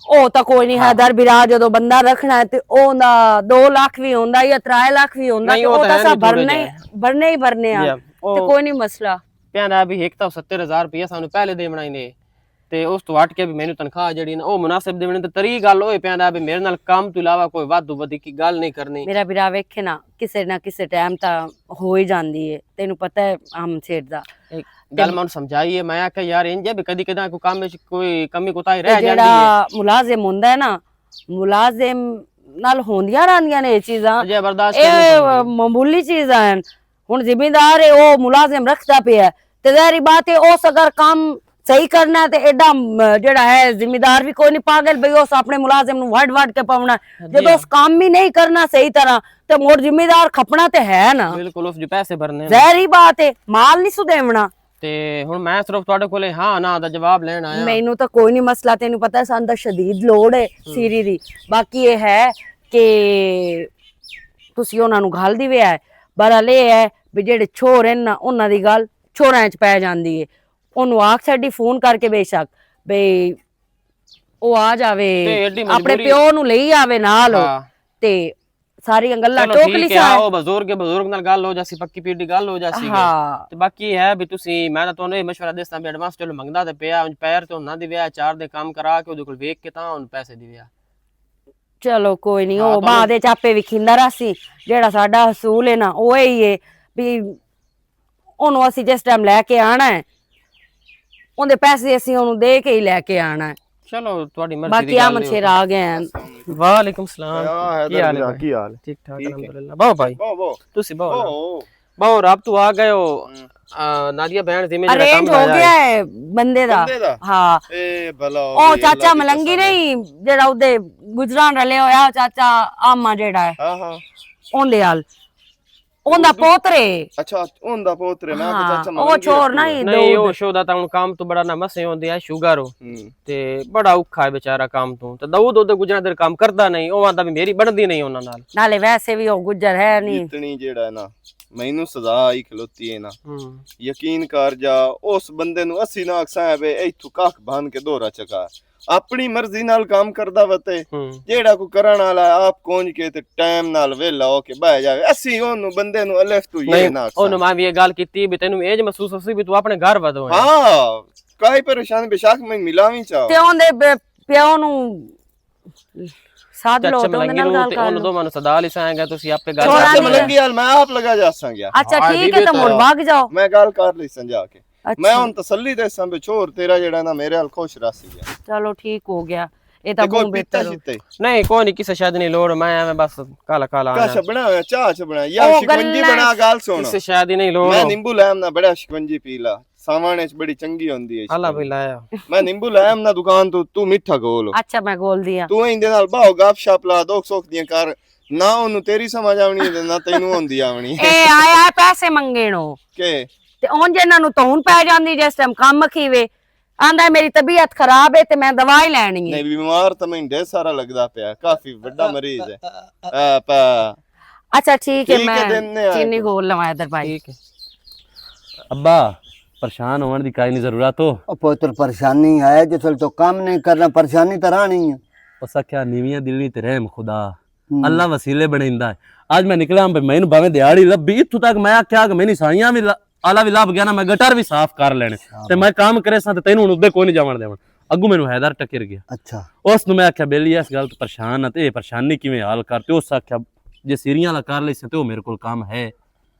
[SPEAKER 1] ਉਹ ਤਾਂ ਕੋਈ ਨਹੀਂ ਹੈ ਦਰ ਬਿਰਾ ਜਦੋਂ ਬੰਦਾ ਰੱਖਣਾ ਤੇ ਉਹਦਾ 2 ਲੱਖ ਵੀ ਹੁੰਦਾ ਜਾਂ 3 ਲੱਖ ਵੀ ਹੁੰਦਾ ਤੇ ਉਹ ਤਾਂ ਸਭ ਭਰਨੇ ਹੀ ਭਰਨੇ ਆ ਤੇ ਕੋਈ ਨਹੀਂ ਮਸਲਾ
[SPEAKER 7] ਕਹਿੰਦਾ ਵੀ ਇੱਕ ਤਾਂ 70,000 ਰੁਪਏ ਸਾਨੂੰ ਪਹਿਲੇ ਦੇਵਣਾ ਹੀ ਨੇ ਤੇ ਉਸ ਤੋਂ ਹਟ ਕੇ ਵੀ ਮੈਨੂੰ ਤਨਖਾਹ ਜਿਹੜੀ ਨਾ ਉਹ ਮੁਨਾਸਿਬ ਦੇਵਣੀ ਤੇ ਤਰੀ ਗੱਲ ਹੋਏ ਪੈਂਦਾ ਵੀ ਮੇਰੇ ਨਾਲ ਕੰਮ ਤੋਂ ਇਲਾਵਾ ਕੋਈ ਵਾਧੂ ਵਧੀ ਕੀ ਗੱਲ ਨਹੀਂ ਕਰਨੀ
[SPEAKER 1] ਮੇਰਾ ਵੀਰਾ ਵੇਖੇ ਨਾ ਕਿਸੇ ਟਾਈਮ ਤਾਂ ਹੋ ਹੀ ਜਾਂਦੀ ਹੈ ਤੈਨੂੰ ਪਤਾ ਹੈ ਆਮ ਛੇੜ ਦਾ
[SPEAKER 7] ਗੱਲ ਮੈਂ ਸਮਝਾਈਏ ਮੈਂ ਆਖਿਆ ਯਾਰ ਇੰਜ ਵੀ ਕਦੀ ਕਦਾ ਕੋਈ ਕੰਮ ਵਿੱਚ ਕੋਈ ਕਮੀ ਕੋਤਾਹੀ ਰਹਿ ਜਾਂਦੀ ਹੈ
[SPEAKER 1] ਜਿਹੜਾ ਮੁਲਾਜ਼ਮ ਹੁੰਦਾ ਹੈ ਨਾ ਮੁਲਾਜ਼ਮ ਨਾਲ ਹੁੰਦੀਆਂ ਰਹਿੰਦੀਆਂ ਨੇ ਇਹ ਚੀਜ਼ਾਂ ਇਹ ਮਾਮੂਲੀ ਚੀਜ਼ਾਂ ਹਨ ਹੁਣ ਜ਼ਿਮੀਂਦਾਰ ਹੈ ਉਹ ਮੁਲਾਜ਼ਮ ਰੱਖਦਾ ਪਿਆ ਤੇ ਜ਼ਾਹਿਰ ਬਾਤ ਹੈ ਉਸ ਅਗਰ ਕੰਮ ਸਹੀ ਕਰਨਾ ਤੇ ਐਡਾ ਜਿਹੜਾ ਹੈ ਜ਼ਿੰਮੇਦਾਰ ਵੀ ਕੋਈ ਨਹੀਂ ਪਾਗਲ ਬਈ ਉਸ ਆਪਣੇ ਮੁਲਾਜ਼ਮ ਨੂੰ ਵੜ ਕੇ ਪਾਉਣਾ ਜਦੋਂ ਉਸ ਕੰਮ ਹੀ ਨਹੀਂ ਕਰਨਾ ਸਹੀ ਤਰ੍ਹਾਂ ਤੇ ਮੋੜ ਜ਼ਿੰਮੇਦਾਰ ਖਪਣਾ ਤੇ ਹੈ ਨਾ
[SPEAKER 7] ਬਿਲਕੁਲ ਉਸ ਦੇ ਪੈਸੇ ਭਰਨੇ
[SPEAKER 1] ਜ਼ਾਹਿਰ ਬਾਤ ਹੈ ਮਾਲ ਨਹੀਂ ਸੁਦੇਵਣਾ
[SPEAKER 7] ਤੇ ਹੁਣ ਮੈਂ ਸਿਰਫ ਤੁਹਾਡੇ ਕੋਲੇ ਹਾਂ ਨਾ ਦਾ ਜਵਾਬ ਲੈਣ ਆਇਆ
[SPEAKER 1] ਮੈਨੂੰ ਤਾਂ ਕੋਈ ਨਹੀਂ ਮਸਲਾ ਤੈਨੂੰ ਪਤਾ ਸਾਨੂੰ ਤਾਂ ਸ਼ਦੀਦ ਲੋੜ ਹੈ ਸੀਰੀ ਦੀ ਬਾਕੀ ਇਹ ਹੈ ਕਿ ਤੁਸੀਂ ਉਹਨਾਂ ਨੂੰ ਘਾਲ ਦਿਵੇ ਹੈ ਬਹਰਾਲ ਇਹ ਹੈ ਵੀ ਜਿਹੜੇ ਛੋਰ ਹਨ ਨਾ ਉਹਨਾਂ ਦੀ ਗੱਲ ਛੋਰਾਂ 'ਚ ਪੈ ਜਾਂਦੀ ਹੈ ਉਹਨੂੰ ਆਖ ਸਾਡੀ ਫੋਨ ਕਰਕੇ ਬੇਸ਼ੱਕ ਬਈ ਉਹ ਆ ਜਾਵੇ ਆਪਣੇ ਪਿਓ ਨੂੰ ਲਈ ਆਵੇ ਨਾਲ ਤੇ ਸਾਰੀਆਂ ਗੱਲਾਂ
[SPEAKER 7] ਚਲੋ
[SPEAKER 1] ਟੋਕ
[SPEAKER 7] ਠੀਕ ਹੈ
[SPEAKER 1] ਲਿਸਾ
[SPEAKER 7] ਆਓ ਬਜ਼ੁਰਗ ਨਾਲ ਗੱਲ ਹੋ ਜਾਸੀ ਪੱਕੀ ਪੀੜੀ ਗੱਲ ਹੋ ਜਾਸੀ
[SPEAKER 1] ਹਾਂ
[SPEAKER 7] ਤੇ ਬਾਕੀ ਹੈ ਵੀ ਤੁਸੀਂ ਮੈਂ ਤਾਂ ਤੁਹਾਨੂੰ ਇਹ ਮਸ਼ਵਰਾ ਦੇਸਾਂ ਵੀ ਐਡਵਾਂਸ ਚਲੋ ਮੰਗਦਾ ਤੇ ਪਿਆ ਉਂਝ ਪੈਰ ਤੇ ਉਹਨਾਂ ਦੀ ਵਿਆਹ 4 ਦੇ ਕੰਮ ਕਰਾ ਕੇ ਉਹਦੇ ਕੋਲ ਵੇਖ ਕੇ ਤਾਂ ਉਹਨੂੰ ਪੈਸੇ ਦੀ ਵਿਆਹ
[SPEAKER 1] ਚਲੋ ਕੋਈ ਨਹੀਂ
[SPEAKER 7] ਹਾਂ,
[SPEAKER 1] ਉਹ
[SPEAKER 7] ਤੁਹਾਨੂੰ-
[SPEAKER 1] ਮਾਂ ਦੇ ਚਾਪੇ ਵੀ ਖਿੰਦਾ ਰਾਸੀ ਜਿਹੜਾ ਸਾਡਾ ਅਸੂਲ ਹੈ ਨਾ ਉਹ ਹੀ ਹੈ ਵੀ ਉਹਨੂੰ ਅਸੀਂ ਜਿਸ ਟਾਈਮ ਲੈ ਕੇ ਆਣਾ ਹੈ ਉਹਦੇ ਪੈਸੇ ਅਸੀਂ ਉਹਨੂੰ ਦੇ ਕੇ ਹੀ ਲੈ ਕੇ ਆਣਾ ਹੈ
[SPEAKER 7] ਚਲੋ ਤੁਹਾਡੀ ਮਰਜ਼ੀ
[SPEAKER 1] ਬਾਕੀ
[SPEAKER 7] ਦੀ ਗੱਲ
[SPEAKER 1] ਆਮਨ ਸ਼ੇਰ ਆ ਗਏ ਹਨ
[SPEAKER 7] ਵਾਲੇਕੁਮ ਸਲਾਮ
[SPEAKER 2] ਆ
[SPEAKER 7] ਕੀ ਹਾਲ ਹੈ
[SPEAKER 2] ਹੈਦਰ
[SPEAKER 7] ਭਾਈ?
[SPEAKER 2] ਕੀ ਹਾਲ
[SPEAKER 7] ਠੀਕ ਠਾਕ
[SPEAKER 2] ਠੀਕ ਹੈ।
[SPEAKER 7] ਅਲਹਮਦੁਲਿल्लाह ਬਹੁ ਭਾਈ
[SPEAKER 2] ਬੋ
[SPEAKER 7] ਤੁਸੀਂ ਬਹੁ
[SPEAKER 2] ਬੋ
[SPEAKER 7] ਬਹੁ ਰੱਬ ਤੂੰ ਆ ਗਏ ਹੋ ਨਾਦੀਆ ਬਹਿਣ ਜਿਵੇਂ ਜਿਹੜਾ
[SPEAKER 1] ਅਰੇਂਜ
[SPEAKER 7] ਕੰਮ
[SPEAKER 1] ਹੋ
[SPEAKER 7] ਲਾਇਆ
[SPEAKER 1] ਗਿਆ ਹੈ ਬੰਦੇ ਦਾ
[SPEAKER 2] ਬੰਦੇ ਦਾ
[SPEAKER 1] ਹਾਂ
[SPEAKER 2] ਏ ਭਲਾ
[SPEAKER 1] ਉਹ ਚਾਚਾ ਮਲੰਗੀ ਨਹੀਂ ਜਿਹੜਾ ਉਹਦੇ ਗੁਜਰਾਂ ਰਲੇ ਹੋਇਆ ਚਾਚਾ ਆਮਾ ਜਿਹੜਾ ਹੈ
[SPEAKER 2] ਹਾਂ ਹਾਂ
[SPEAKER 1] ਉਹਦੇ ਹਾਲ ਉਹਦਾ ਪੋਤਰੇ
[SPEAKER 2] ਅੱਛਾ ਉਹਦਾ ਪੋਤਰੇ ਮੈਂ ਕਿਹਾ
[SPEAKER 1] ਹਾਂ
[SPEAKER 2] ਚਾਚਾ
[SPEAKER 1] ਉਹ ਚੋਰ ਨਹੀਂ
[SPEAKER 7] ਨਹੀਂ
[SPEAKER 1] ਦੋ
[SPEAKER 7] ਉਹ ਸ਼ੋ ਦਾ ਤਾਂ ਹੁਣ ਕੰਮ ਤੋਂ ਬੜਾ ਨਾ ਮਸੇ ਹੁੰਦੇ ਆ ਸ਼ੂਗਰ
[SPEAKER 2] ਹੂੰ
[SPEAKER 7] ਤੇ ਬੜਾ ਔਖਾ ਹੈ ਵਿਚਾਰਾ ਕੰਮ ਤੋਂ ਤੇ ਦਊਦ ਉਹਦੇ ਗੁਜਰਾਂ ਦੇ ਕੰਮ ਕਰਦਾ ਨਹੀਂ ਉਹ ਆਂਦਾ ਵੀ ਮੇਰੀ ਬਣਦੀ ਨਹੀਂ ਉਹਨਾਂ ਨਾਲ
[SPEAKER 1] ਨਾਲੇ ਵੈਸੇ ਵੀ ਉਹ ਗੁੱਜਰ ਹੈ ਨਹੀਂ
[SPEAKER 2] ਇਤਨੀ ਜਿਹੜਾ ਹੈ ਨਾ ਮੈਨੂੰ ਸਜ਼ਾ ਆਈ ਖਲੋਤੀ ਹੈ ਨਾ
[SPEAKER 7] ਹੂੰ
[SPEAKER 2] ਯਕੀਨ ਕਰ ਜਾ ਉਸ ਬੰਦੇ ਨੂੰ ਅਸੀਂ ਨਾ ਅਕਸਾਂ ਵੇ ਇੱਥੋਂ ਕੱਖ ਬਨ ਕੇ ਦੋਰਾ ਚਕਾ ਆਪਣੀ ਮਰਜ਼ੀ ਨਾਲ ਕੰਮ ਕਰਦਾ ਵਤੇ
[SPEAKER 7] ਹੂੰ
[SPEAKER 2] ਜਿਹੜਾ ਕੋ ਕਰਨ ਵਾਲਾ ਆਪ ਕੋਂਜ ਕੇ ਤੇ ਟਾਈਮ ਨਾਲ ਵੇਲਾ ਹੋ ਕੇ ਬਹਿ ਜਾਵੇ ਅਸੀਂ ਉਹਨੂੰ ਬੰਦੇ ਨੂੰ ਅਲਫ ਤੂੰ ਇਹ
[SPEAKER 7] ਨਹੀਂ
[SPEAKER 2] ਨਾ
[SPEAKER 7] ਉਹਨੂੰ ਮੈਂ ਵੀ ਇਹ ਗੱਲ ਕੀਤੀ ਵੀ ਤੈਨੂੰ ਇਹ ਮਹਿਸੂਸ ਹੋਸੀ ਵੀ ਤੂੰ ਆਪਣੇ ਘਰ ਵਧੋ
[SPEAKER 2] ਹਾਂ ਕਾਈ ਪਰੇਸ਼ਾਨ ਬੇਸ਼ੱਕ ਮੈਂ ਮਿਲਾਵੀਂ ਚਾਹ
[SPEAKER 1] ਤੇ ਉਹਦੇ ਪਿਓ ਨੂੰ ਸਾਧ ਲੋ
[SPEAKER 7] ਚਾਚਾ
[SPEAKER 1] ਤੇ ਉਹਦੇ
[SPEAKER 7] ਮਲੰਗੀ
[SPEAKER 1] ਨਾਲ
[SPEAKER 7] ਨੂੰ
[SPEAKER 1] ਗੱਲ
[SPEAKER 7] ਤੇ
[SPEAKER 1] ਕਰ
[SPEAKER 7] ਉਹਨੂੰ
[SPEAKER 1] ਲਓ
[SPEAKER 7] ਦੋਵਾਂ ਨੂੰ ਸਦਾ ਲਿਸਾਂਗਾ ਤੁਸੀਂ ਆਪੇ ਗੱਲ
[SPEAKER 1] ਚੋਰਾਂ
[SPEAKER 2] ਚਾਚਾ
[SPEAKER 1] ਦੀ-
[SPEAKER 2] ਮਲੰਗੀ ਹਾਲ ਮੈਂ ਆਪ ਲਗਾ ਜਾਸਾਂ ਗਿਆ
[SPEAKER 1] ਅੱਛਾ
[SPEAKER 7] ਹਾਂ,
[SPEAKER 1] ਠੀਕ
[SPEAKER 7] ਇਹ
[SPEAKER 1] ਹੈ ਤਾਂ
[SPEAKER 7] ਵੀ
[SPEAKER 1] ਮੁੜ ਭਾਗ ਜਾਓ
[SPEAKER 2] ਮੈਂ ਗੱਲ ਕਰ ਲਈ ਸੰਜਾ ਕੇ ਮੈਂ
[SPEAKER 1] ਅੱਛਾ
[SPEAKER 2] ਹੁਣ ਤਸੱਲੀ ਦੇ ਸਾਂ ਛੋਰ ਤੇਰਾ ਜਿਹੜਾ ਨਾ ਮੇਰੇ ਹਾਲ ਖੁਸ਼ ਰਾਸੀ ਗਿਆ
[SPEAKER 1] ਚਲੋ ਠੀਕ ਹੋ ਗਿਆ ਇਹ ਤਾਂ
[SPEAKER 2] ਤੇ ਕੋਈ
[SPEAKER 1] ਬਹੁਤ
[SPEAKER 2] ਪੀਤਾ
[SPEAKER 1] ਬਿਹਤਰ ਹੋ
[SPEAKER 2] ਸ਼ਿੱਤੇ
[SPEAKER 7] ਨਹੀਂ ਕੋਈ ਨਹੀਂ ਕਿਸੇ ਸ਼ਾਇਦ ਨਹੀਂ ਲੋੜ ਮੈਂ ਐਵੇਂ ਬਸ ਕਾਲਾ ਕਾਲਾ
[SPEAKER 2] ਕਾ
[SPEAKER 7] ਆਣਾ
[SPEAKER 2] ਛਬਣਾ ਹੋਇਆ ਚਾਹ ਛਬਣਾ ਯਾਰ
[SPEAKER 1] ਉਹ
[SPEAKER 2] ਸ਼ਿਕੰਜੀ
[SPEAKER 1] ਗੱਲਾਂ-
[SPEAKER 2] ਬਣਾ ਗੱਲ ਸੁਣ
[SPEAKER 7] ਕਿਸੇ ਸ਼ਾਇਦ ਹੀ ਨਹੀਂ ਲੋੜ
[SPEAKER 2] ਮੈਂ ਨਿੰਬੂ ਲੈਮ ਨਾ ਬੜਾ ਸ਼ਿਕੰਜੀ ਪੀ ਲਾ ਸਾਵਾਣੇ ਚ ਬੜੀ ਚੰਗੀ ਹੁੰਦੀ ਹੈ
[SPEAKER 7] ਅੱਲਾ ਵੀ ਲਾਇਆ
[SPEAKER 2] ਮੈਂ ਨਿੰਬੂ ਲੈਮ ਨਾ ਦੁਕਾਨ ਤੋਂ ਤੂੰ ਮਿੱਠਾ ਗੋਲ
[SPEAKER 1] ਅੱਛਾ ਮੈਂ ਗੋਲਦੀ ਆ
[SPEAKER 2] ਤੂੰ ਇਹਦੇ ਨਾਲ ਬਾਹੋ ਗੱਪ ਸ਼ਪ ਲਾ ਦੁੱਖ ਸੁੱਖ ਦੀਆਂ ਕਰ ਨਾ ਉਹਨੂੰ ਤੇਰੀ ਸਮਝ ਆਵਣੀ ਤੇ ਨਾ ਤੈਨੂੰ ਹੁੰਦੀ ਆਵਣੀ
[SPEAKER 1] ਇਹ ਆਇਆ ਪੈਸੇ ਮੰਗੇਣੋ
[SPEAKER 2] ਕਿ
[SPEAKER 1] ਤੇ ਉਂਝ ਇਹਨਾਂ ਨੂੰ ਧੌਣ ਪੈ ਜਾਂਦੀ ਜਿਸ ਟਾਈਮ ਕੰਮ ਖੀਵੇ ਆਂਦਾ ਮੇਰੀ ਤਬੀਅਤ ਖਰਾਬ ਹੈ ਤੇ ਮੈਂ ਦਵਾਈ ਲੈਣੀ ਹੈ
[SPEAKER 2] ਨਹੀਂ ਬਿਮਾਰ ਤਾਂ ਮੈਨੂੰ ਢੇਰ ਸਾਰਾ ਲੱਗਦਾ ਪਿਆ ਕਾਫੀ ਵੱਡਾ ਮਰੀਜ਼ ਹੈ ਆਪਾ
[SPEAKER 1] ਅੱਛਾ ਠੀਕ ਹੈ
[SPEAKER 2] ਠੀਕ ਹੈ, ਦਿੰਦੇ
[SPEAKER 1] ਮੈਂ
[SPEAKER 2] ਆ
[SPEAKER 1] ਚੀਨੀ ਘੋਲ ਲਵਾਂ ਇਧਰ ਭਾਈ
[SPEAKER 7] ठीक है अब्बा परेशान होने की काई नहीं जरूरत हो
[SPEAKER 3] और पुत्र परेशानी है जिसल तो काम नहीं करना परेशानी तो रानी है
[SPEAKER 4] ਉਹ ਸਖਿਆ ਨੀਵੀਆਂ ਦਿਲ ਨਹੀਂ ਤੇ ਰਹਿਮ ਖੁਦਾ ਅੱਲਾ ਵਸੀਲੇ ਬਣਾਉਂਦਾ ਹੈ ਅੱਜ ਮੈਂ ਨਿਕਲਿਆ ਬਈ ਮੈਨੂੰ ਭਾਵੇਂ ਦਿਹਾੜੀ ਲੱਭੀ ਇੱਥੋਂ ਤੱਕ ਮੈਂ ਆਖਿਆ ਕਿ ਮੈਨੂੰ ਸਾਈਆਂ ਵੀ ਆਲਾ ਵੀ ਲੱਭ ਗਿਆ ਨਾ ਮੈਂ ਗਟਰ ਵੀ ਸਾਫ਼ ਕਰ ਲੈਣੇ ਤੇ ਮੈਂ ਕੰਮ ਕਰੇ ਸਾਂ ਤੇ ਤੈਨੂੰ ਹੁਣ ਉੱਦੇ ਕੋਈ ਨਹੀਂ ਜਾਵਣ ਦੇਵਣ ਅੱਗੂ ਮੈਨੂੰ ਹੈਦਰ ਟੱਕਰ ਗਿਆ
[SPEAKER 3] अच्छा
[SPEAKER 4] ਉਸ ਨੂੰ ਮੈਂ ਆਖਿਆ ਬੇਲੀ ਇਸ ਗੱਲ ਤੋਂ ਪਰੇਸ਼ਾਨ ਆ ਤੇ ਇਹ ਪਰੇਸ਼ਾਨੀ ਕਿਵੇਂ ਹੱਲ ਕਰਤੇ ਉਸ ਆਖਿਆ ਜੇ ਸੀਰੀਆਂ ਵਾਲਾ ਕਰ ਲਈ ਸੀ ਤੇ ਉਹ ਮੇਰੇ ਕੋਲ ਕੰਮ ਹੈ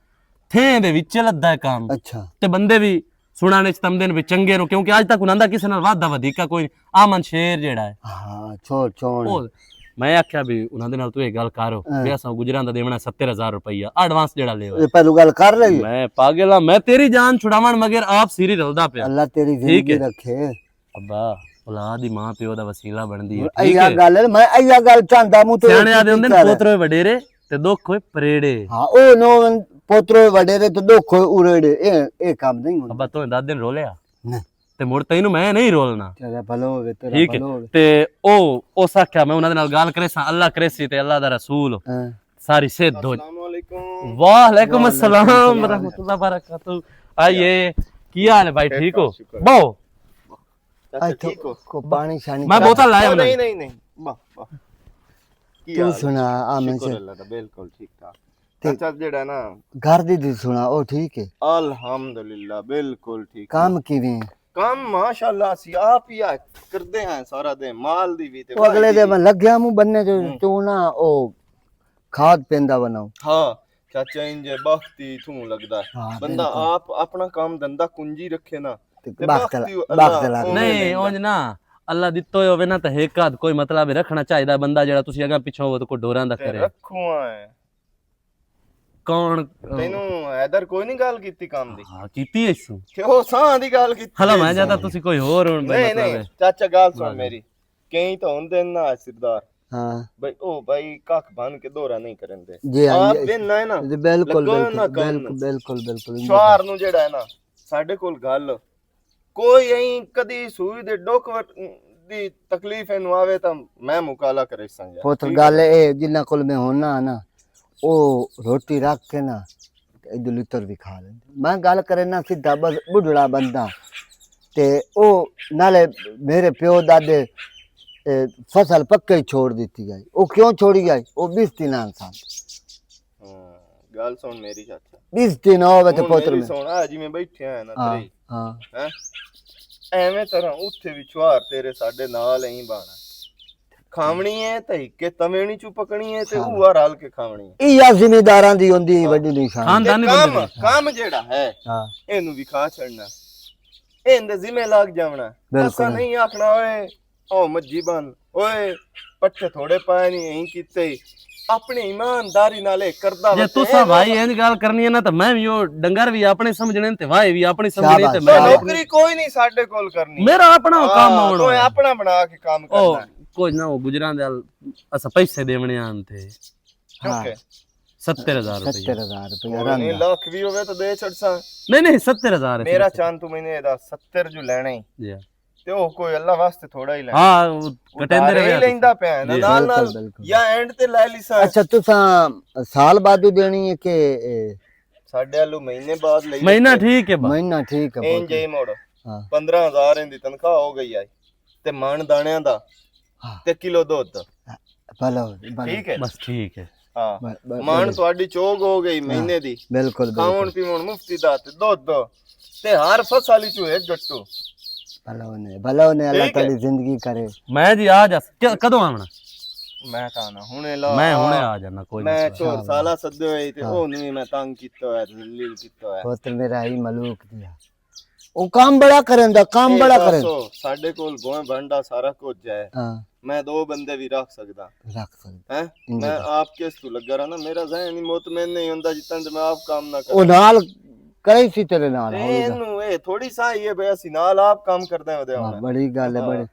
[SPEAKER 4] ਥੇ ਦੇ ਵਿੱਚ ਲੱਦਾ ਕੰਮ
[SPEAKER 3] अच्छा
[SPEAKER 4] ਤੇ ਬੰਦੇ ਵੀ ਸੁਣਾਣੇ ਚ ਤਮਦੇ ਨੇ ਵੀ ਚੰਗੇ ਨੂੰ ਕਿਉਂਕਿ ਅੱਜ ਤੱਕ ਉਹਨਾਂ ਦਾ ਕਿਸੇ ਨਾਲ ਵਾਦਾ ਵਧੀਕਾ ਕੋਈ ਆਮਨ ਸ਼ੇਰ ਜਿਹੜਾ ਹੈ
[SPEAKER 3] हाँ छोड़ छोड़
[SPEAKER 4] ਉਹ ਮੈਂ ਆਖਿਆ ਵੀ ਉਹਨਾਂ ਦੇ ਨਾਲ ਤੂੰ ਇਹ ਗੱਲ ਕਰ ਵੀ ਅਸਾਂ ਗੁਜਰਾਂ ਦਾ ਦੇਵਣਾ 70000 ਰੁਪਈਆ ਐਡਵਾਂਸ ਜਿਹੜਾ ਲਿਓ
[SPEAKER 3] ये पहलू गल कर रही है
[SPEAKER 4] ਮੈਂ ਪਾਗਲ ਆ ਮੈਂ ਤੇਰੀ ਜਾਨ ਛੁਡਾਵਣ ਮਗਰ ਆਪ ਸੀਰੀ ਰਲਦਾ ਪਿਆ
[SPEAKER 3] अल्लाह तेरी
[SPEAKER 4] ठीक
[SPEAKER 3] जिंदगी
[SPEAKER 4] है।
[SPEAKER 3] रखे
[SPEAKER 4] ਅੱਬਾ ਔਲਾਦ ਦੀ ਮਾਂ ਪਿਓ ਦਾ ਵਸੀਲਾ ਬਣਦੀ ਹੈ ਠੀਕ
[SPEAKER 3] अया
[SPEAKER 4] ਹੈ
[SPEAKER 3] गल है मैं अया गल चाहता मु तो
[SPEAKER 4] ਸਿਆਣੇ ਆਦੇ ਹੁੰਦੇ ਨੇ ਪੋਤਰੇ ਵਡੇਰੇ ਤੇ ਦੁੱਖ ਹੋਏ ਪਰੇੜੇ
[SPEAKER 3] हाँ ओ नो पोतरो वडेरे तो दुख उरेड़े ए काम नहीं होता
[SPEAKER 4] ਅੱਬਾ ਤੋਂ ਦਾਦੇ ਨੇ ਰੋਲਿਆ
[SPEAKER 3] नहीं
[SPEAKER 4] ਤੇ ਮੁੜ ਤੈਨੂੰ ਮੈਂ ਨਹੀਂ ਰੋਲਣਾ
[SPEAKER 3] तेरा भलो होवे तेरा
[SPEAKER 4] ਠੀਕ ਹੈ
[SPEAKER 3] भलो होवे
[SPEAKER 4] ਤੇ ਉਹ ਆਖਿਆ ਮੈਂ ਉਹਨਾਂ ਦੇ ਨਾਲ ਗੱਲ ਕਰੇ ਸਾਂ ਅੱਲਾ ਕਰੇ ਸੀ ਤੇ ਅੱਲਾ ਦਾ ਰਸੂਲ
[SPEAKER 3] हाँ।
[SPEAKER 4] ਸਾਰੀ ਸਿੱਧ ਹੋ
[SPEAKER 2] अस्सलामुअलैकुम
[SPEAKER 4] वालेकुम अस्सलाम रहमतुल्लाह बरकातहू आइए ਕੀ ਹਾਲ ਹੈ ਭਾਈ ਠੀਕ ਹੋ ਬਹੁ
[SPEAKER 2] चाचा ठीक हो
[SPEAKER 3] को पानी शानी
[SPEAKER 4] मैं बोतल लाया
[SPEAKER 2] नहीं नहीं नहीं वाह वाह की
[SPEAKER 3] तू
[SPEAKER 2] हाल है?
[SPEAKER 3] सुना आमन
[SPEAKER 2] शुक्र
[SPEAKER 3] से
[SPEAKER 2] अल्लाह दा बिल्कुल ठीक ठाक चाचा जेड़ा ना
[SPEAKER 3] घर दी सुना ओ ठीक है
[SPEAKER 2] अल्हम्दुलिल्लाह बिल्कुल ठीक
[SPEAKER 3] काम किवें
[SPEAKER 2] काम माशाल्लाह सी आप ही करदे हैं सारा दिन माल दी भी ते
[SPEAKER 3] ओ अगले दे मैं लग गया मु बनने जो तू ना ओ खाद पेंदा बनाओ
[SPEAKER 2] हाँ चाचा इंजे बख्ती थू लगदा है
[SPEAKER 3] हाँ,
[SPEAKER 2] बंदा आप अपना काम धंधा कुंजी रखे ना ते
[SPEAKER 3] बाग
[SPEAKER 2] बख्ती
[SPEAKER 3] चला
[SPEAKER 4] ਨਹੀਂ ਉਂਝ ਨਾ ਅੱਲਾ ਦਿੱਤੋ ਹੋਵੇ ਨਾ ਤਾਂ ਇੱਕ ਆਦ ਕੋਈ ਮਤਲਬ ਰੱਖਣਾ ਚਾਹੀਦਾ ਬੰਦਾ ਜਿਹੜਾ ਤੁਸੀਂ ਅਗਾ ਪਿੱਛੋਂ ਹੋਵੇ ਤਾਂ ਕੋਈ ਡੋਰਾਂ ਦਾ ਕਰੇ
[SPEAKER 2] ਰੱਖੂ ਹੈ
[SPEAKER 4] ਕੌਣ
[SPEAKER 2] ਤੈਨੂੰ ਇਧਰ ਕੋਈ ਨਹੀਂ ਗੱਲ ਕੀਤੀ ਕੰਮ ਦੀ
[SPEAKER 4] ਹਾਂ ਕੀਤੀ ਇਸੂ
[SPEAKER 2] ਕਿ ਉਹ ਸਾਂ ਦੀ ਗੱਲ ਕੀਤੀ
[SPEAKER 4] ਹਲਾ ਮੈਂ ਜਿਆਦਾ ਤੁਸੀਂ ਕੋਈ ਹੋਰ ਹੁਣ
[SPEAKER 2] ਨਹੀਂ ਨਹੀਂ ਚਾਚਾ ਗੱਲ ਸੁਣ ਮੇਰੀ ਕਈ ਤਾਂ ਹੁੰਦੇ ਨਾ ਸਰਦਾਰ
[SPEAKER 3] हाँ
[SPEAKER 2] ਬਈ ਉਹ ਬਾਈ ਕੱਖ ਬਨ ਕੇ ਦੋਰਾ ਨਹੀਂ ਕਰਨ ਦੇ
[SPEAKER 3] जी
[SPEAKER 2] ਆਪ
[SPEAKER 3] हाँ
[SPEAKER 2] ਵੀ ਨਾ ਨਾ
[SPEAKER 3] जी बिल्कुल
[SPEAKER 2] ਲੱਗੋ ਨਾ
[SPEAKER 3] बिल्कुल
[SPEAKER 2] ਕੰਮ
[SPEAKER 3] बिल्कुल बिल्कुल बिल्कुल
[SPEAKER 2] ਸ਼ਵਾਰ ਨੂੰ ਜਿਹੜਾ ਹੈ ਨਾ ਸਾਡੇ ਕੋਲ ਗੱਲ ਕੋਈ ਐਂ ਕਦੀ ਸੂਈ ਦੇ ਡੋਕ ਦੀ ਤਕਲੀਫ ਇਹਨੂੰ ਆਵੇ ਤਾਂ ਮੈਂ ਮੁਕਾਲਾ ਕਰੇ ਸੰਗਾ
[SPEAKER 3] पुत्र गल ए जिन्ना कोल मैं होना ना ओ रोटी रख के ना इधर लितर भी खा लेंदे मैं गल करे ना सीधा बस बुढ़ड़ा बंदा ते ओ नाले मेरे प्यो दादे फसल पक्के ही छोड़ दी गई। वो क्यों छोड़ी गई? वो 20 दिन इंसान
[SPEAKER 2] गल सुन मेरी चाचा,
[SPEAKER 3] 20 दिन हो गए पुत्र में।
[SPEAKER 2] सुन आज मैं बैठे हैं ना
[SPEAKER 3] हाँ
[SPEAKER 2] तेरे
[SPEAKER 3] हाँ
[SPEAKER 2] हैं ਐਵੇਂ ਤਰ੍ਹਾਂ ਉੱਥੇ ਵੀ ਛੁਹਾਰ ਤੇਰੇ ਸਾਡੇ ਨਾਲ ਹੀ ਬਾਣਾ ਖਾਵਣੀ ਹੈ ਤੇ ਕੇ ਤਵੇਣੀ ਚੂ ਪਕਣੀ ਹੈ ਤੇ ਉਹ ਰਲ ਕੇ ਖਾਵਣੀ ਹੈ।
[SPEAKER 3] ਇਹ ਜ਼ਿੰਮੇਦਾਰਾਂ ਦੀ ਹੁੰਦੀ ਵੱਡੀ ਨਿਸ਼ਾਨ।
[SPEAKER 4] ਖਾਨਦਾਨੀ
[SPEAKER 2] ਕੰਮ
[SPEAKER 4] ਬੰਦੇ
[SPEAKER 2] ਕੰਮ ਜਿਹੜਾ ਹੈ
[SPEAKER 3] ਹਾਂ
[SPEAKER 2] ਇਹਨੂੰ ਵੀ ਖਾ ਛੱਡਣਾ, ਇਹਦੇ ਜ਼ਿੰਮੇ ਲੱਗ ਜਾਵਣਾ। ਅਸਾਂ ਨਹੀਂ ਆਖਣਾ ਓਏ ਉਹ ਮੱਜੀ ਬਨ ਓਏ ਪੱਠੇ ਥੋੜੇ ਪਾਏ ਨਹੀਂ ਐਂ ਕੀਤੇ अपनी ईमानदारी नाले करदा
[SPEAKER 4] जे तुसा भाई इंज गल करनी है ना तो मैं भी ओ डंगर भी अपने समझने ते भाई भी अपनी समझने ते मैं
[SPEAKER 2] नौकरी कोई नहीं साडे कोल करनी,
[SPEAKER 4] मेरा अपना काम होना
[SPEAKER 2] तो अपना बना के काम करना
[SPEAKER 4] कोई ना वो गुजरां दे अस पैसे देवने आन थे।
[SPEAKER 3] हाँ
[SPEAKER 4] 70,000 रुपए
[SPEAKER 3] 70,000 रुपया
[SPEAKER 2] नहीं
[SPEAKER 3] रंग
[SPEAKER 2] लाख भी होवे तो दे छड़सा।
[SPEAKER 4] नहीं 70,000
[SPEAKER 2] मेरा चांद तू महीने दा 70 जो लेना ही
[SPEAKER 4] जी
[SPEAKER 2] ਤੇ ਉਹ ਕੋਈ ਅੱਲਾ ਵਾਸਤੇ ਥੋੜਾ ਹੀ ਲੈਣਾ।
[SPEAKER 4] हां कटेंदे
[SPEAKER 2] ਹੀ ਲੈਂਦਾ ਪਿਆ ਨਾ ਨਾਲ ਨਾਲ ਜਾਂ ਐਂਡ ਤੇ ਲੈ ਲਿਸਾ।
[SPEAKER 3] अच्छा तुसा साल बाद देनी है कि
[SPEAKER 2] ਸਾਡੇ ਵੱਲੋਂ ਮਹੀਨੇ ਬਾਅਦ ਲਈ
[SPEAKER 4] महीना ठीक है बा
[SPEAKER 3] महीना? ठीक है
[SPEAKER 2] ਇੰਜ ਹੀ ਮੋੜ
[SPEAKER 3] हाँ
[SPEAKER 2] 15,000 ਦੀ ਤਨਖਾਹ ਹੋ ਗਈ ਆਈ ਤੇ ਮਣ ਦਾਣਿਆਂ ਦਾ ਤੇ ਕਿਲੋ ਦੁੱਧ
[SPEAKER 3] भलो
[SPEAKER 2] ਠੀਕ ਹੈ
[SPEAKER 4] बस ठीक है।
[SPEAKER 2] ਹਾਂ ਮਣ ਤੁਹਾਡੀ ਚੋਗ ਹੋ ਗਈ ਮਹੀਨੇ ਦੀ।
[SPEAKER 3] बिल्कुल
[SPEAKER 2] ਖਾਵਣ ਪੀਵਣ ਮੁਫਤੀ ਦਾ ਤੇ ਦੁੱਧ ਤੇ ਹਰ ਫਸਲ ਵਿੱਚ ਇੱਕ ਗੱਟੂ।
[SPEAKER 3] भलो ने अल्लाह ताली जिंदगी करे।
[SPEAKER 4] मैं जी आ जा कदों आवना?
[SPEAKER 2] ਮੈਂ ਤਾਂ ਨਾ ਹੁਣੇ ਲਾ
[SPEAKER 4] मैं हुने आ जाना कोई
[SPEAKER 2] ਮੈਂ
[SPEAKER 4] मसला
[SPEAKER 2] ਚੋਰ ਸਾਲਾ ਸੱਦੇ ਹੋਏ ਤੇ ਉਹਨੂੰ ਵੀ ਮੈਂ ਤੰਗ ਕੀਤਾ ਹੋਇਆ ਤੇ ਜ਼ਲੀਲ ਕੀਤਾ ਹੋਇਆ।
[SPEAKER 3] पुत्र मेरा ही मलूक दिया वो काम बड़ा करंदा काम बड़ा करे।
[SPEAKER 2] ਸਾਡੇ ਕੋਲ ਗੋਏ ਭਾਂਡਾ ਸਾਰਾ ਕੁਝ ਹੈ।
[SPEAKER 3] हां
[SPEAKER 2] ਮੈਂ ਦੋ ਬੰਦੇ ਵੀ ਰੱਖ ਸਕਦਾ
[SPEAKER 3] रख सकते
[SPEAKER 2] ਹੈ। ਮੈਂ ਆਪ ਕਿਸ ਤੋਂ ਲੱਗਾ ਰਹਾ ਨਾ ਮੇਰਾ ਜ਼ਹਿਨ ਹੀ ਮੁਤਮਿਨ ਨਹੀਂ ਹੁੰਦਾ ਜਿੱਤਾਂ ਤੇ ਮੈਂ ਆਪ ਕੰਮ ਨਾ
[SPEAKER 3] वो
[SPEAKER 2] ਕਰਾਂ।
[SPEAKER 3] नाल करे सी तेरे नाल होगा।
[SPEAKER 2] ਇਹਨੂੰ ਇਹ ਥੋੜੀ ਸਾਈ ਹੈ ਬਈ ਅਸੀਂ ਨਾਲ ਆਪ ਕੰਮ ਕਰਦੇ ਹਾਂ ਉਹਦੇ
[SPEAKER 3] हाँ,
[SPEAKER 2] ਹੁਣ।
[SPEAKER 3] बड़ी गल है बड़ी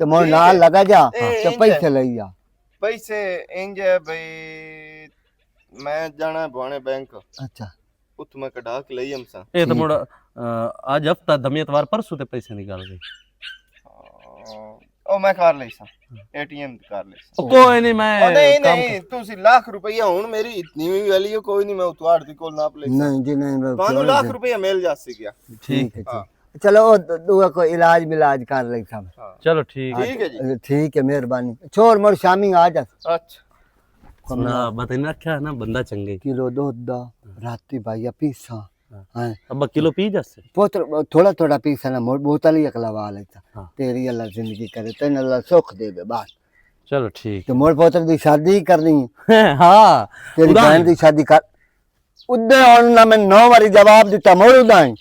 [SPEAKER 3] तो मोर नाल लगा जा तो पैसे ले जा।
[SPEAKER 2] ਪੈਸੇ ਇੰਜ ਹੈ ਬਈ ਮੈਂ ਜਾਣਾ ਬਵਾਣੇ ਬੈਂਕ
[SPEAKER 3] अच्छा
[SPEAKER 2] ਉੱਥੋਂ ਮੈਂ ਕਢਾ ਕੇ ਲਈ ਹਮਸਾ।
[SPEAKER 4] ये तो मोड़ा आज हफ्ता दमियतवार परसों ते पैसे निकाल गई।
[SPEAKER 2] ਉਹ ਮੈਂ ਕਰ ਲਈ ਸਾਂ ਏਟੀਐਮ ਕਰ ਲਈ ਸਾਂ।
[SPEAKER 4] कोई नहीं मैं
[SPEAKER 2] ਨਹੀਂ
[SPEAKER 4] काम
[SPEAKER 2] ਨਹੀਂ ਤੁਸੀਂ ਲੱਖ ਰੁਪਈਆ ਹੁਣ ਮੇਰੀ ਇਤਨੀ ਵੀ ਵੈਲਿਊ ਕੋਈ ਨਹੀਂ ਮੈਂ ਤੁਹਾਡੇ ਦੀ ਕੋਲ ਨਾਪ ਲਈ ਸਾਂ।
[SPEAKER 3] नहीं जी नहीं मैं
[SPEAKER 2] ਤੁਹਾਨੂੰ ਲੱਖ ਰੁਪਈਆ ਮਿਲ ਜਾਸੀ ਗਿਆ।
[SPEAKER 3] ठीक है ठीक। चलो वो दुआ को इलाज मिलाज कर ले सब।
[SPEAKER 4] चलो ठीक है।
[SPEAKER 2] ਠੀਕ ਹੈ ਜੀ
[SPEAKER 3] ठीक है मेहरबानी छोड़ मोर शामी आ जा।
[SPEAKER 2] ਅੱਛਾ
[SPEAKER 4] ना बताइए ना क्या ना बंदा चंगे
[SPEAKER 3] किलो दूध दा राती भाई पीसा हां
[SPEAKER 4] अब किलो पी जासे
[SPEAKER 3] पुत्र थोड़ा थोड़ा पीसा ना मोर बोतल ही अकलवा लेता।
[SPEAKER 4] हाँ।
[SPEAKER 3] तेरी अल्लाह जिंदगी करे तेन अल्लाह सुख दे दे बात।
[SPEAKER 4] चलो ठीक
[SPEAKER 3] तो मोर पुत्र दी शादी करनी है।
[SPEAKER 4] है। हाँ
[SPEAKER 3] तेरी
[SPEAKER 4] उदाई।
[SPEAKER 3] बहन दी शादी कर उदे और ना मैं 9 बारी जवाब दिता मोर उदाई।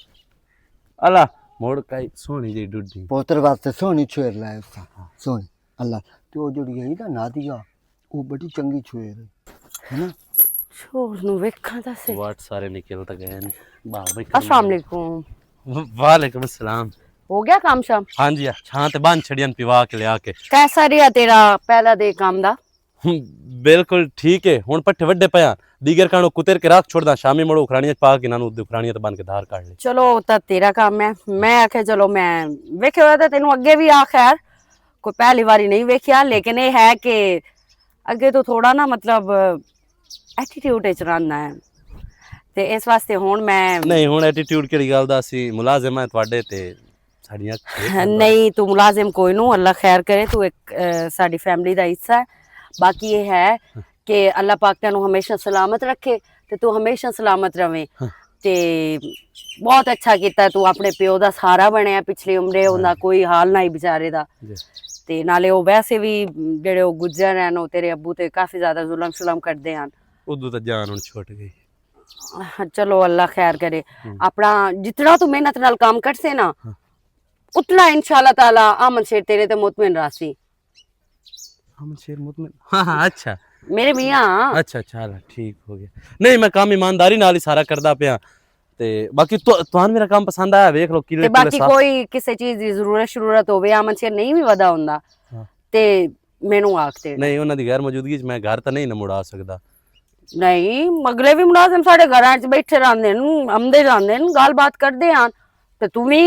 [SPEAKER 4] अल्लाह मोड़ काई सोनी जी डुड्डी
[SPEAKER 3] पुत्र वास्ते सोनी छुएर लाए उसका सोनी अल्लाह तो जोड़ी है ना नादिया वो बड़ी चंगी छुएर है ना।
[SPEAKER 1] छोर नु वेखा दा से।
[SPEAKER 4] वाट सारे निकल तक गए ने भाई।
[SPEAKER 1] अस्सलाम वालेकुम।
[SPEAKER 4] वालेकुम अस्सलाम।
[SPEAKER 1] हो गया काम शाम?
[SPEAKER 4] हाँ जी छां ते बांध छड़ियन पिवा के ले आके
[SPEAKER 1] कैसा रहा तेरा पहला दे काम दा?
[SPEAKER 4] बिल्कुल ठीक है हुन पट्ठे वड्डे पया दीगर कानो कुतेर के राख छोड़दा शामी मड़ो उखराणिया पा के नानू उखराणिया ते बन के धार काट ले।
[SPEAKER 1] चलो ता तेरा काम है। मैं आखे चलो मैं वेखे हुआ था तेनू अगे भी आ खैर कोई पहली बारी नहीं वेखिया लेकिन ये है कि अगे तो थोड़ा ना मतलब एटीट्यूड च रहांदा है ते इस वास्ते हुन मैं
[SPEAKER 4] नहीं हुन एटीट्यूड केड़ी गल दा सी मुलाजिम है तुहाडे ते साडियां
[SPEAKER 1] नहीं तू मुलाजिम कोई नू अल्लाह खैर करे तू एक साडी फैमिली दा हिस्सा है। बाकी ये है कि अल्लाह पाक तेनू हमेशा सलामत रखे ते तू हमेशा सलामत रवे ते बहुत अच्छा कीता तू अपने प्यो दा सहारा बनया पिछली उम्रे उंदा कोई हाल नहीं बेचारे दा ते नाले ओ वैसे भी जेड़े ओ गुजर हैं ओ तेरे अब्बू ते काफी ज्यादा जुल्म शुलम करदे हन
[SPEAKER 4] उदू तो जान हुन छुट गई।
[SPEAKER 1] चलो अल्लाह खैर करे अपना जितना तू मेहनत नाल काम करसे ना उतना इंशाल्लाह ताला आमन शेर तेरे ते मुतमिन रासी।
[SPEAKER 4] हम शेर मुतमिन हाँ अच्छा
[SPEAKER 1] मेरे मियां
[SPEAKER 4] अच्छा चल ठीक हो गया। नहीं मैं काम ईमानदारी नाल ही सारा करदा पिया ते बाकी तुहान मेरा काम पसंद आया वेख लो किले
[SPEAKER 1] ते बाकी कोई किसी चीज दी जरूरत होवे आमन शेर नहीं भी वदा हुंदा ते मेनू आखते
[SPEAKER 4] नहीं उन्हां दी गैर मौजूदगी च मैं घर तो नहीं न मुड़ा सकदा।
[SPEAKER 1] नहीं मगले भी मुलाजिम साडे घरां च बैठे रहंदे न आमदे जांदे न गल बात करदे हन ते तू भी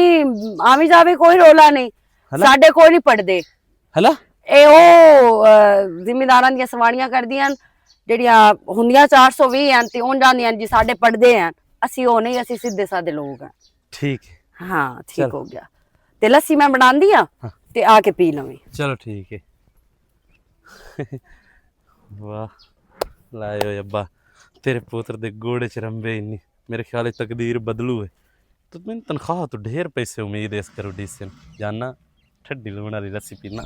[SPEAKER 1] आवी जावे कोई रोला नहीं साडे कोई नहीं पड़दे
[SPEAKER 4] हला
[SPEAKER 1] ए ओ जिम्मेदारां दी सवाणियां करदियां जेड़ियां हुंदियां 420 हन ते उन जांदियां जी साडे पड़दे हन ਅਸੀਂ ਉਹ ਨਹੀਂ ਅਸੀਂ ਸਿੱਧੇ ਸਾਦੇ ਲੋਕ ਆ।
[SPEAKER 4] ठीक है
[SPEAKER 1] हाँ ठीक हो गया ते लस्सी मैं बनांदी आ ते आके पी लवी।
[SPEAKER 4] चलो ठीक है। वाह लाए हो अब्बा तेरे पुत्र दे गोड़े च रंबे इन्नी मेरे ख्याल तकदीर बदलू है तो मैंने तनख्वाह तो ढेर पैसे उम्मीद है इस करो डिसन जानना ठंडी लूण वाली लस्सी पीना